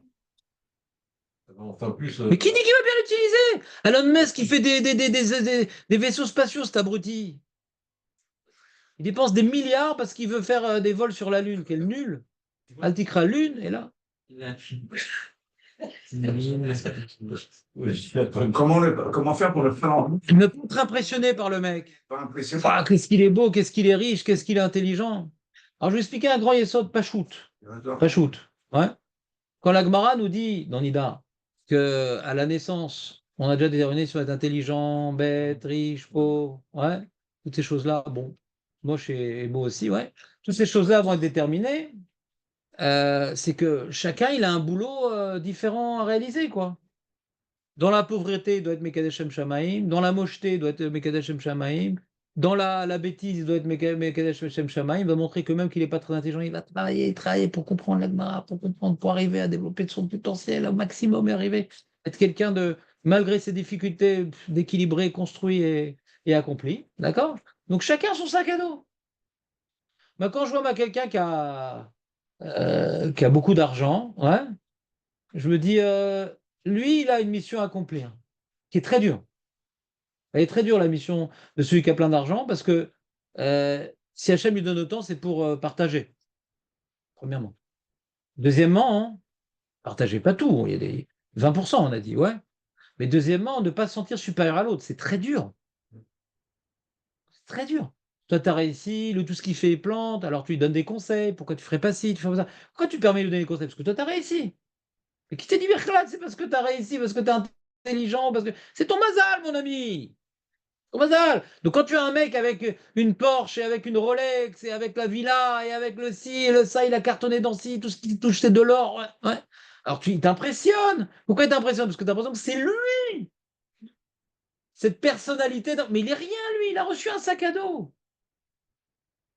Enfin, plus. Mais qui dit qu'il va bien l'utiliser? Elon Musk, il fait des vaisseaux spatiaux, cet abruti. Il dépense des milliards parce qu'il veut faire des vols sur la Lune. Quel nul. Altikra Lune, et là. Comment faire pour le faire Ne pas être impressionné par le mec. pas impressionné? Ah, qu'est-ce qu'il est beau, qu'est-ce qu'il est riche, qu'est-ce qu'il est intelligent. Alors, je vais expliquer un grand yesod Pachout. Pachout, ouais. Quand la Gemara nous dit, dans Nida, qu'à la naissance, on a déjà déterminé si on va être intelligent, bête, riche, pauvre, ouais, toutes ces choses-là, bon, moche et beau aussi, ouais. Toutes ces choses-là vont être déterminées. C'est que chacun, il a un boulot différent à réaliser, quoi. Dans la pauvreté, il doit être Mekadesh Shem Shamaim. Dans la mocheté, il doit être Mekadesh Shem Shamaim. Dans la bêtise, il doit être Mekadesh Shem Shamaim. Il va montrer que même qu'il n'est pas très intelligent, il va travailler pour comprendre l'Agmara, pour comprendre, pour arriver à développer de son potentiel au maximum et arriver à être quelqu'un de, malgré ses difficultés, d'équilibré, construit et accompli. D'accord? Donc chacun son sac à dos. Mais quand je vois quelqu'un qui a beaucoup d'argent, ouais, je me dis, lui, il a une mission à accomplir, qui est très dure. Elle est très dure, la mission de celui qui a plein d'argent, parce que si Hachem lui donne autant, c'est pour partager, premièrement. Deuxièmement, hein, partagez pas tout, il y a des 20%, on a dit, ouais. Mais deuxièmement, ne pas se sentir supérieur à l'autre, c'est très dur. C'est très dur. Toi, tu as réussi, tout ce qu'il fait, il plante, alors tu lui donnes des conseils, pourquoi tu ne ferais pas ci, tu fais pas ça. Pourquoi tu permets de lui donner des conseils? Parce que toi, tu as réussi. Mais qui t'a dit Berklat? C'est parce que tu as réussi, parce que tu es intelligent, parce que c'est ton mazal, mon ami. Ton mazal. Donc quand tu as un mec avec une Porsche et avec une Rolex et avec la villa et avec le ci et le ça, il a cartonné dans ci, tout ce qui touche c'est de l'or. Ouais, ouais. Alors il t'impressionne. Pourquoi il t'impressionne? Parce que tu as l'impression que c'est lui. Cette personnalité. Mais il est rien, lui. Il a reçu un sac à dos.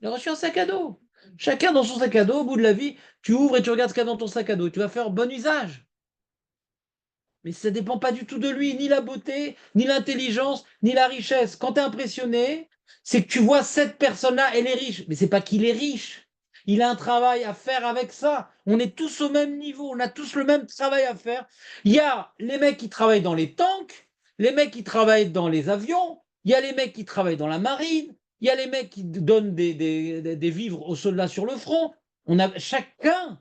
Il a reçu un sac à dos. Chacun dans son sac à dos, au bout de la vie, tu ouvres et tu regardes ce qu'il y a dans ton sac à dos. Tu vas faire bon usage. Mais ça ne dépend pas du tout de lui, ni la beauté, ni l'intelligence, ni la richesse. Quand tu es impressionné, c'est que tu vois cette personne-là, elle est riche. Mais c'est pas qu'il est riche. Il a un travail à faire avec ça. On est tous au même niveau, on a tous le même travail à faire. Il y a les mecs qui travaillent dans les tanks, les mecs qui travaillent dans les avions, il y a les mecs qui travaillent dans la marine, il y a les mecs qui donnent des vivres aux soldats sur le front. On a chacun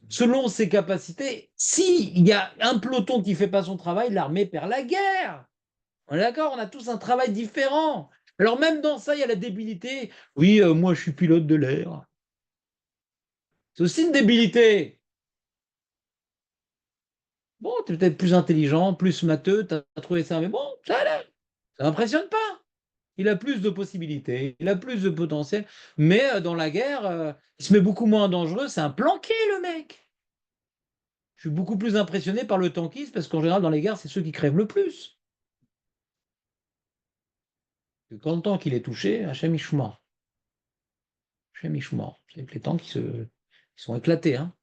selon ses capacités. Si il y a un peloton qui ne fait pas son travail, l'armée perd la guerre. On est d'accord, on a tous un travail différent. Alors même dans ça, il y a la débilité. Oui, moi je suis pilote de l'air. C'est aussi une débilité. Bon, tu es peut-être plus intelligent, plus matheux, tu as trouvé ça, mais bon, ça n'impressionne pas. Il a plus de possibilités, il a plus de potentiel, mais dans la guerre, il se met beaucoup moins dangereux. C'est un planqué, le mec. Je suis beaucoup plus impressionné par le tankiste parce qu'en général, dans les guerres, c'est ceux qui crèvent le plus. Quand le tank il est touché, Hachem Ishma. Hachem Ishma. C'est que les tanks ils sont éclatés. Hein.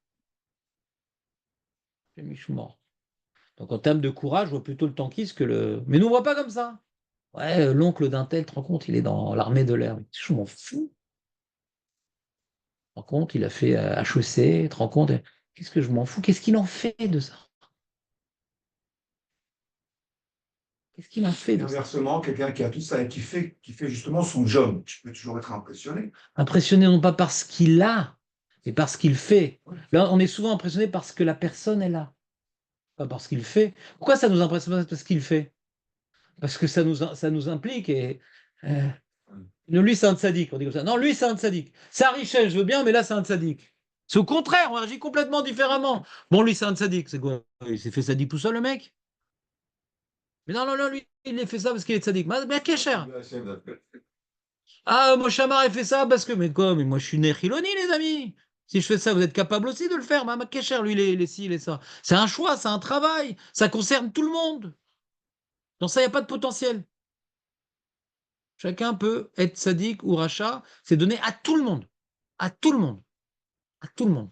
Hachem Ishma. Donc en termes de courage, je vois plutôt le tankiste que le. Mais nous, on ne voit pas comme ça. Ouais, l'oncle d'un tel, tu te rends compte, il est dans l'armée de l'air. Je m'en fous. Tu te rends compte, il a fait HEC, tu te rends compte. Qu'est-ce que je m'en fous? Qu'est-ce qu'il en fait de ça? Qu'est-ce qu'il en fait de ça? Inversement, quelqu'un qui a tout ça et qui fait justement son job, tu peux toujours être impressionné. Impressionné non pas par ce qu'il a, mais par ce qu'il fait. Là, on est souvent impressionné par ce que la personne est là, pas par ce qu'il fait. Pourquoi ça nous impressionne par ce qu'il fait? Parce que ça nous implique et lui c'est un tzaddik, on dit comme ça. Non, lui c'est un tzaddik. Sa richesse, je veux bien, mais là c'est un tzaddik. C'est au contraire, on agit complètement différemment. Bon, lui c'est un tzaddik, c'est quoi? Il s'est fait tzaddik tout seul, le mec? Mais non, non, non, lui, il a fait ça parce qu'il est tzaddik. Mais à quel cher? Ah, moi, Chamar, il fait ça parce que. Mais quoi? Mais moi, je suis né Chiloni, les amis. Si je fais ça, vous êtes capable aussi de le faire. Mais Kesher, lui, les ci, les ça. C'est un choix, c'est un travail. Ça concerne tout le monde. Dans ça, il n'y a pas de potentiel. Chacun peut être sadique ou rachat. C'est donné à tout le monde. À tout le monde. À tout le monde.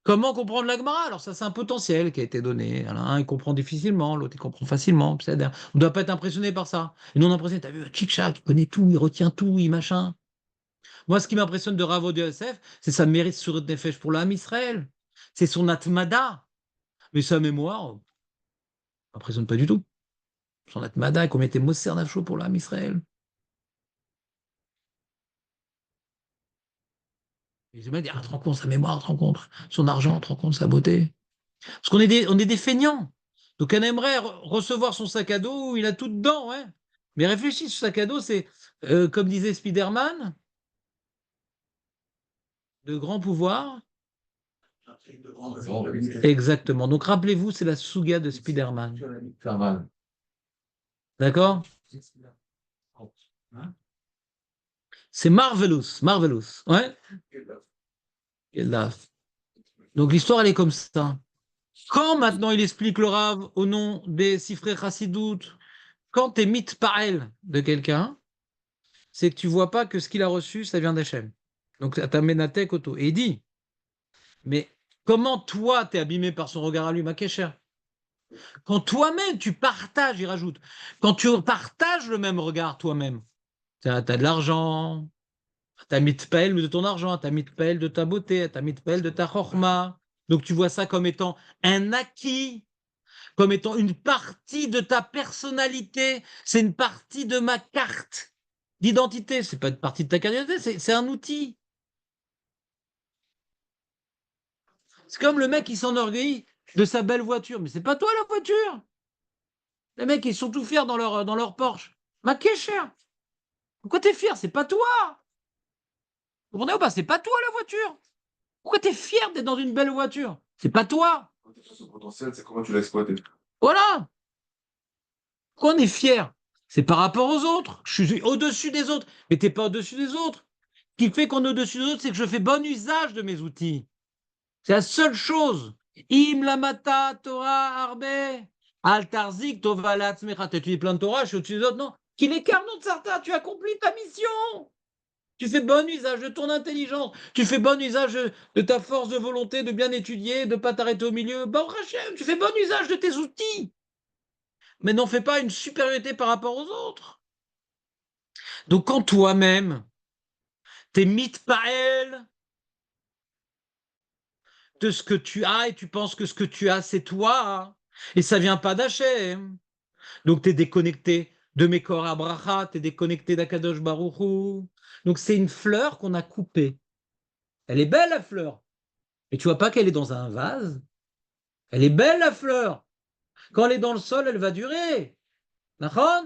Comment comprendre l'Agmara? Alors, ça, c'est un potentiel qui a été donné. Un, il comprend difficilement, l'autre, il comprend facilement. On ne doit pas être impressionné par ça. Et nous, on est impressionné. T'as vu, Tchik-Chak, il connaît tout, il retient tout, il machin. Moi, ce qui m'impressionne de Ravo de Yosef, c'est sa mérite sur Nefesh pour l'âme Israël. C'est son atmada. Mais sa mémoire, m'impressionne pas du tout. Son atmada, comme était Moser Nafsho pour l'âme Israël. Et je me dis, ah, te rends compte sa mémoire, te rends compte son argent, te rends compte sa beauté. Parce qu'on est des feignants. Donc on aimerait recevoir son sac à dos où il a tout dedans, ouais. Mais réfléchis, ce sac à dos, c'est, comme disait Spider-Man, de grands pouvoirs. Exactement. Donc rappelez-vous, c'est la Suga de Spider-Man. Faire mal. D'accord? C'est Marvelous, Marvelous. Ouais. Quelle daf. Donc l'histoire, elle est comme ça. Quand maintenant il explique le Rav au nom des Sifrei Chassidout, quand tu es mitpael de quelqu'un, c'est que tu vois pas que ce qu'il a reçu, ça vient d'Hachem. Donc ta menatek auto. Et il dit, mais comment toi t'es abîmé par son regard à lui, ma kécher? Quand toi-même tu partages, il rajoute, quand tu partages le même regard toi-même, tu as de l'argent, t'as mitpael de ton argent, t'as mitpael de ta beauté, t'as mitpael de ta chorma. Donc tu vois ça comme étant un acquis, comme étant une partie de ta personnalité. C'est une partie de ma carte d'identité. C'est pas une partie de ta carte d'identité, c'est un outil. C'est comme le mec qui s'enorgueillit de sa belle voiture. Mais c'est pas toi la voiture. Les mecs, ils sont tout fiers dans leur Porsche. Ma cher. Pourquoi t'es fier? C'est pas toi. Vous comprenez ou pas? C'est pas toi la voiture. Pourquoi t'es fier d'être dans une belle voiture? C'est pas toi. Son potentiel, c'est comment tu l'as exploité. Voilà. Pourquoi on est fier? C'est par rapport aux autres. Je suis au-dessus des autres. Mais t'es pas au-dessus des autres. Ce qui fait qu'on est au-dessus des autres, c'est que je fais bon usage de mes outils. C'est la seule chose. Im lamata Torah arbe. Al tarzik tova la'atzmecha. Tu dis plein de Torah, je suis au-dessus des autres. Non. Qu'il est carnon de sarta, tu accomplis ta mission. Tu fais bon usage de ton intelligence. Tu fais bon usage de ta force de volonté de bien étudier, de ne pas t'arrêter au milieu. Baruch Hashem, tu fais bon usage de tes outils. Mais n'en fais pas une supériorité par rapport aux autres. Donc quand toi-même, t'es mitpael de ce que tu as et tu penses que ce que tu as, c'est toi, et ça vient pas d'Hachem. Donc tu es déconnecté de Mekor Abracha, tu es déconnecté d'Akadosh Baruch Hu. Donc c'est une fleur qu'on a coupée. Elle est belle la fleur, mais tu vois pas qu'elle est dans un vase. Elle est belle la fleur. Quand elle est dans le sol, elle va durer. D'accord?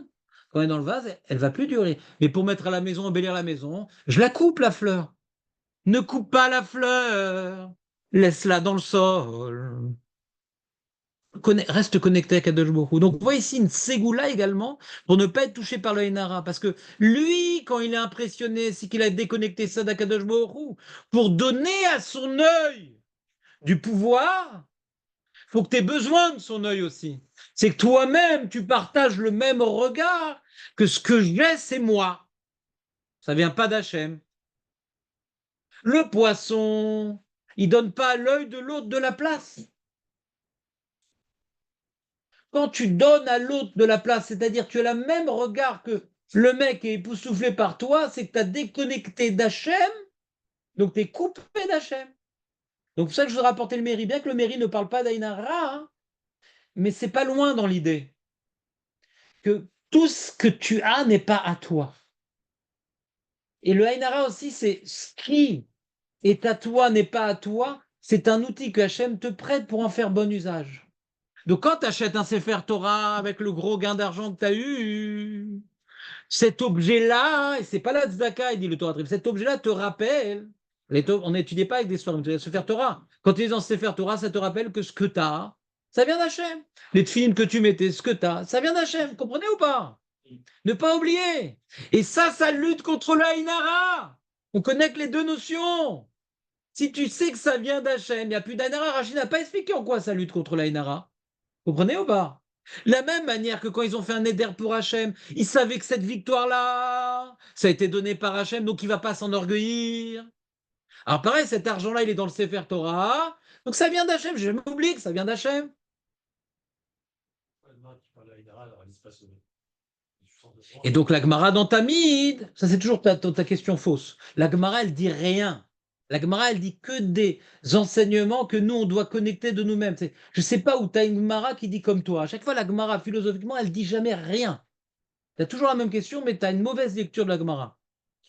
Quand elle est dans le vase, elle va plus durer. Mais pour mettre à la maison, embellir la maison, je la coupe la fleur. Ne coupe pas la fleur. Laisse-la dans le sol. Reste connecté à Kadosh Baruch Hu. Donc, on voit ici une ségoula également pour ne pas être touché par le Hénara. Parce que lui, quand il est impressionné, c'est qu'il a déconnecté ça d'Akadosh Baruch Hu pour donner à son œil du pouvoir. Il faut que tu aies besoin de son œil aussi. C'est que toi-même, tu partages le même regard que ce que j'ai, c'est moi. Ça vient pas d'Hachem. Le poisson, il donne pas à l'œil de l'autre de la place. Quand tu donnes à l'autre de la place, c'est-à-dire tu as le même regard que le mec est époustouflé par toi, c'est que tu as déconnecté d'Hachem, donc tu es coupé d'Hachem. Donc c'est pour ça que je voudrais apporter le mairie, bien que le mairie ne parle pas d'Aïnara, hein, mais c'est pas loin dans l'idée que tout ce que tu as n'est pas à toi. Et le Aïnara aussi, c'est ce qui est à toi n'est pas à toi, c'est un outil que Hachem te prête pour en faire bon usage. Donc quand tu achètes un Sefer Torah avec le gros gain d'argent que tu as eu, cet objet-là, et c'est pas la tzedaka, il dit le Torah Trip, cet objet-là te rappelle, on n'étudie pas avec des histoires, on Sefer Torah. Quand tu es dans Sefer Torah, ça te rappelle que ce que tu as, ça vient d'Hachem. Les tefilines que tu mettais, ce que tu as, ça vient d'Hachem, comprenez ou pas? Ne pas oublier. Et ça lutte contre le Haïnara. On connecte les deux notions. Si tu sais que ça vient d'Hachem, il n'y a plus d'Haïnara. Rachid n'a pas expliqué en quoi ça lutte contre le Haïnara. Comprenez ou pas? La même manière que quand ils ont fait un éder pour Hachem, ils savaient que cette victoire-là, ça a été donné par Hachem, donc il ne va pas s'enorgueillir. Alors pareil, cet argent-là, il est dans le Sefer Torah, donc ça vient d'Hachem. J'ai jamais oublié que ça vient d'Hachem. Et donc la Gemara dans Tamid, ça c'est toujours ta question fausse. La Gemara, elle dit rien. La Gemara, elle dit que des enseignements que nous, on doit connecter de nous-mêmes. Je ne sais pas où tu as une Gemara qui dit comme toi. À chaque fois, la Gemara, philosophiquement, elle dit jamais rien. Tu as toujours la même question, mais tu as une mauvaise lecture de la Gemara.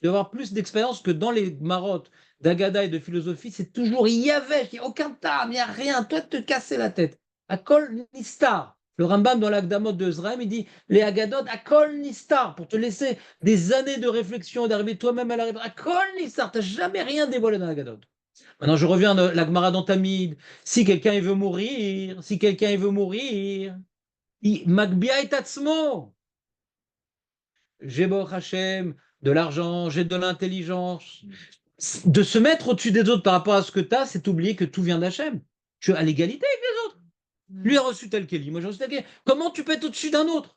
Tu dois avoir plus d'expérience que dans les marottes d'Agada et de philosophie. C'est toujours il y avait, il n'y a aucun terme, il n'y a rien. Toi, te casser la tête. Akol Nistar. Le Rambam dans l'Agdamot de Zraim, il dit les Agadot, Akol Nistar, pour te laisser des années de réflexion et d'arriver toi-même à la réponse. Akol Nistar, tu n'as jamais rien dévoilé dans l'Agadot. Maintenant, je reviens à la Gemara dans Tamid. Si quelqu'un il veut mourir, Magbia et Tatsmo. J'ai Baruch Hashem, de l'argent, j'ai de l'intelligence. De se mettre au-dessus des autres par rapport à ce que tu as, c'est oublier que tout vient d'Hachem. Tu es à l'égalité avec les autres. Lui a reçu tel qu'il dit, moi j'ai reçu tel qu'il. Comment tu peux être au-dessus d'un autre?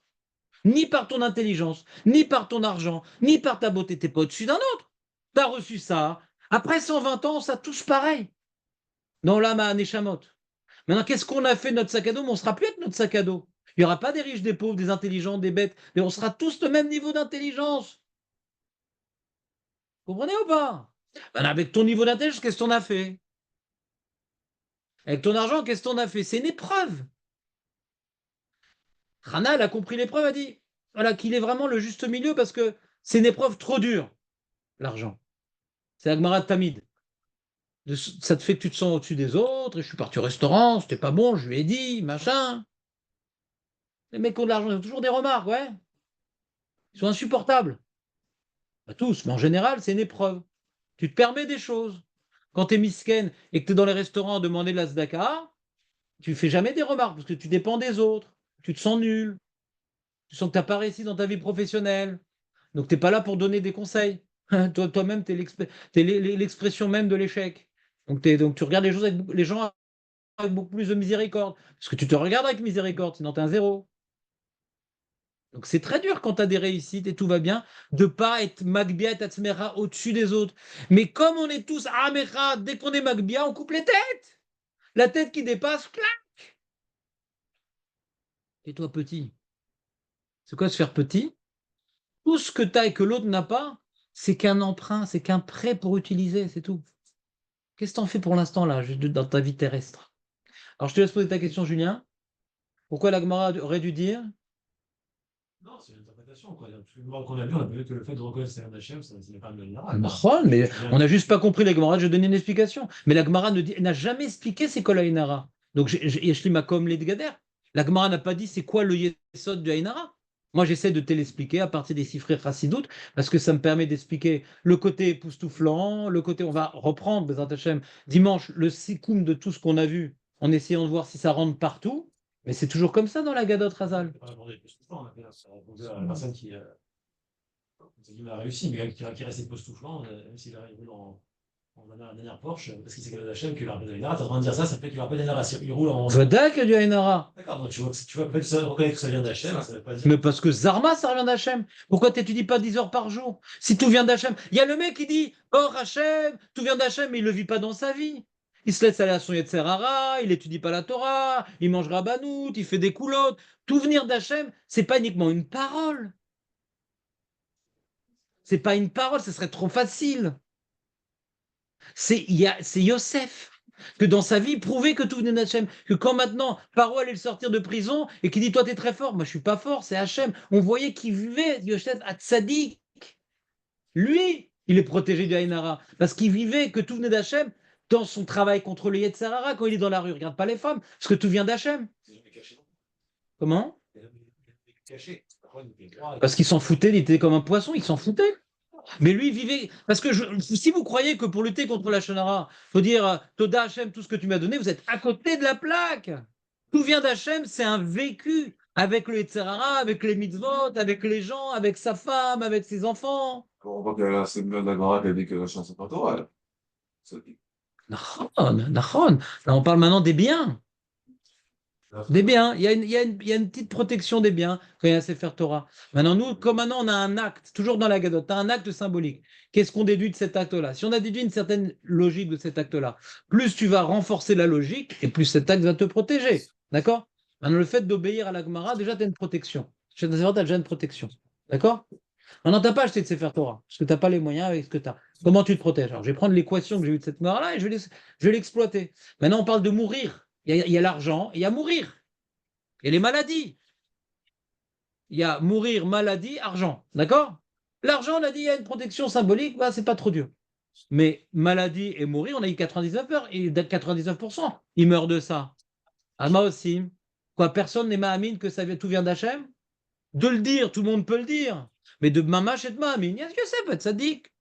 Ni par ton intelligence, ni par ton argent, ni par ta beauté, tu n'es pas au-dessus d'un autre. Tu as reçu ça. Après 120 ans, ça touche pareil. Dans l'âme à Neshamot. Maintenant, qu'est-ce qu'on a fait de notre sac à dos? Mais on ne sera plus avec notre sac à dos. Il n'y aura pas des riches, des pauvres, des intelligents, des bêtes, mais on sera tous au même niveau d'intelligence. Vous comprenez ou pas? Ben, avec ton niveau d'intelligence, qu'est-ce qu'on a fait? Avec ton argent, qu'est-ce qu'on a fait? C'est une épreuve. Rana, elle a compris l'épreuve, a dit voilà, qu'il est vraiment le juste milieu parce que c'est une épreuve trop dure, l'argent. C'est Agmara de Tamid. Ça te fait que tu te sens au-dessus des autres, et je suis parti au restaurant, c'était pas bon, je lui ai dit, machin. Les mecs qui ont de l'argent, ils ont toujours des remarques, ouais. Ils sont insupportables. Pas tous, mais en général, c'est une épreuve. Tu te permets des choses. Quand tu es misken et que tu es dans les restaurants à demander de la tzedaka, tu fais jamais des remarques parce que tu dépends des autres. Tu te sens nul. Tu sens que tu n'as pas réussi dans ta vie professionnelle. Donc, tu n'es pas là pour donner des conseils. Toi-même, tu es l'expression même de l'échec. Donc, tu regardes les gens avec beaucoup plus de miséricorde. Parce que tu te regardes avec miséricorde, sinon tu es un zéro. Donc c'est très dur quand tu as des réussites et tout va bien, de ne pas être Magbia et Tatsmera au-dessus des autres. Mais comme on est tous Amecha, dès qu'on est Magbia, on coupe les têtes. La tête qui dépasse, clac. Et toi petit. C'est quoi se faire petit? Tout ce que tu as et que l'autre n'a pas, c'est qu'un emprunt, c'est qu'un prêt pour utiliser, c'est tout. Qu'est-ce que tu en fais pour l'instant là, dans ta vie terrestre? Alors je te laisse poser ta question, Julien. Pourquoi la Gemara aurait dû dire? Non, c'est une interprétation. Quoi. Tout qu'on a vu, on a vu que le fait de reconnaître Seigneur d'Hachem, ça n'est pas le Nara. Mais on n'a juste pas compris la Gemara, je vais donner une explication. Mais la Gemara n'a jamais expliqué c'est quoi la Inara. Donc, Yeshli comme les Gader. La Gemara n'a pas dit c'est quoi le Yesod du Inara. Moi, j'essaie de te l'expliquer à partir des Sifrei Chassidout, parce que ça me permet d'expliquer le côté époustouflant, le côté, on va reprendre, Bezrat Hashem, dimanche, le sikoum de tout ce qu'on a vu, en essayant de voir si ça rentre partout. Mais c'est toujours comme ça dans la Gadot Razal. On a répondu à la personne qui a réussi, mais qui restait époustouflant, même s'il arrive dans la dernière Porsche, parce qu'il sait qu'elle a Hachem, qu'il a rappelé Dainara. Tu es en train de dire ça fait qu'il a rappelé Dainara. Il roule en. Voda qu'il y a du Ainara. D'accord, donc tu vois, reconnaître que ça vient d'Hachem, ça veut pas dire. Mais parce que Zarma, ça vient d'Hachem. Pourquoi tu n'étudies pas 10 heures par jour? Si tout vient d'Hachem. Il y a le mec qui dit oh Hachem, tout vient d'Hachem, mais il ne le vit pas dans sa vie. Il se laisse aller à son Yetzer Hara, il n'étudie pas la Torah, il mange Rabbanout, il fait des coulottes. Tout venir d'Hachem, c'est pas uniquement une parole. C'est pas une parole, ce serait trop facile. C'est Yosef, que dans sa vie, il prouvait que tout venait d'Hachem. Que quand maintenant, Paro allait le sortir de prison et qu'il dit toi, tu es très fort. Moi, je suis pas fort, c'est Hachem. On voyait qu'il vivait, Yosef, à Tzadik. Lui, il est protégé du Haïnara. Parce qu'il vivait que tout venait d'Hachem dans son travail contre le Yetzer Hara. Quand il est dans la rue, il ne regarde pas les femmes, parce que tout vient d'Hachem. Comment? Parce qu'il s'en foutait, il était comme un poisson, il s'en foutait. Mais lui, il vivait. Parce que si vous croyez que pour lutter contre la Shonara, il faut dire Toda Hachem, tout ce que tu m'as donné, vous êtes à côté de la plaque. Tout vient d'Hachem, c'est un vécu avec le Yetzer Hara, avec les mitzvot, avec les gens, avec sa femme, avec ses enfants. On voit que c'est bien d'accord qui a dit que la chance n'est pas Torah. Nachon. Là, on parle maintenant des biens. Des biens. Il y a une petite protection des biens quand il y a Sefer Torah. Maintenant, nous, comme maintenant, on a un acte, toujours dans la Gadot, tu as un acte symbolique. Qu'est-ce qu'on déduit de cet acte-là? Si on a déduit une certaine logique de cet acte-là, plus tu vas renforcer la logique et plus cet acte va te protéger. D'accord? Maintenant, le fait d'obéir à la Gemara, déjà, tu as une protection. Chez Sefer Torah, tu as déjà une protection. D'accord? Maintenant, tu n'as pas acheté de Sefer Torah parce que tu n'as pas les moyens avec ce que tu as. Comment tu te protèges? Alors, je vais prendre l'équation que j'ai eue de cette Gemara-là et je vais l'exploiter. Maintenant, on parle de mourir. Il y a l'argent, il y a mourir. Il y a les maladies. Il y a mourir, maladie, argent. D'accord? L'argent, on a dit, il y a une protection symbolique, bah, c'est pas trop dur. Mais maladie et mourir, on a eu 99 heures, et 99%. Ils meurent de ça. Ah, moi aussi. Quoi, personne n'est ma'amine que tout vient d'Hachem? De le dire, tout le monde peut le dire. Mais de mamash et de ma'amine, est-ce que c'est peut être sadique?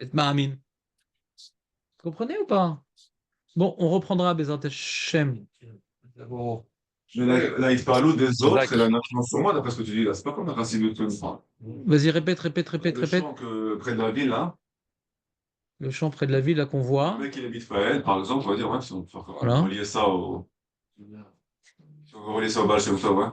Et ma'amine. Vous comprenez ou pas? Bon, on reprendra Bezat Hachem. Mais là, il parle des autres, Zach. c'est la influence sur moi, d'après ce que tu dis là. C'est pas comme la racine de tout. Vas-y, répète. Le champ près de la ville, là, Le champ près de la ville, là, qu'on voit. le mec, il habite Faël, par exemple, on va dire, ouais, si on peut Voilà. relier ça au. Si on veut relier ça au Baal Shem Tov, ouais.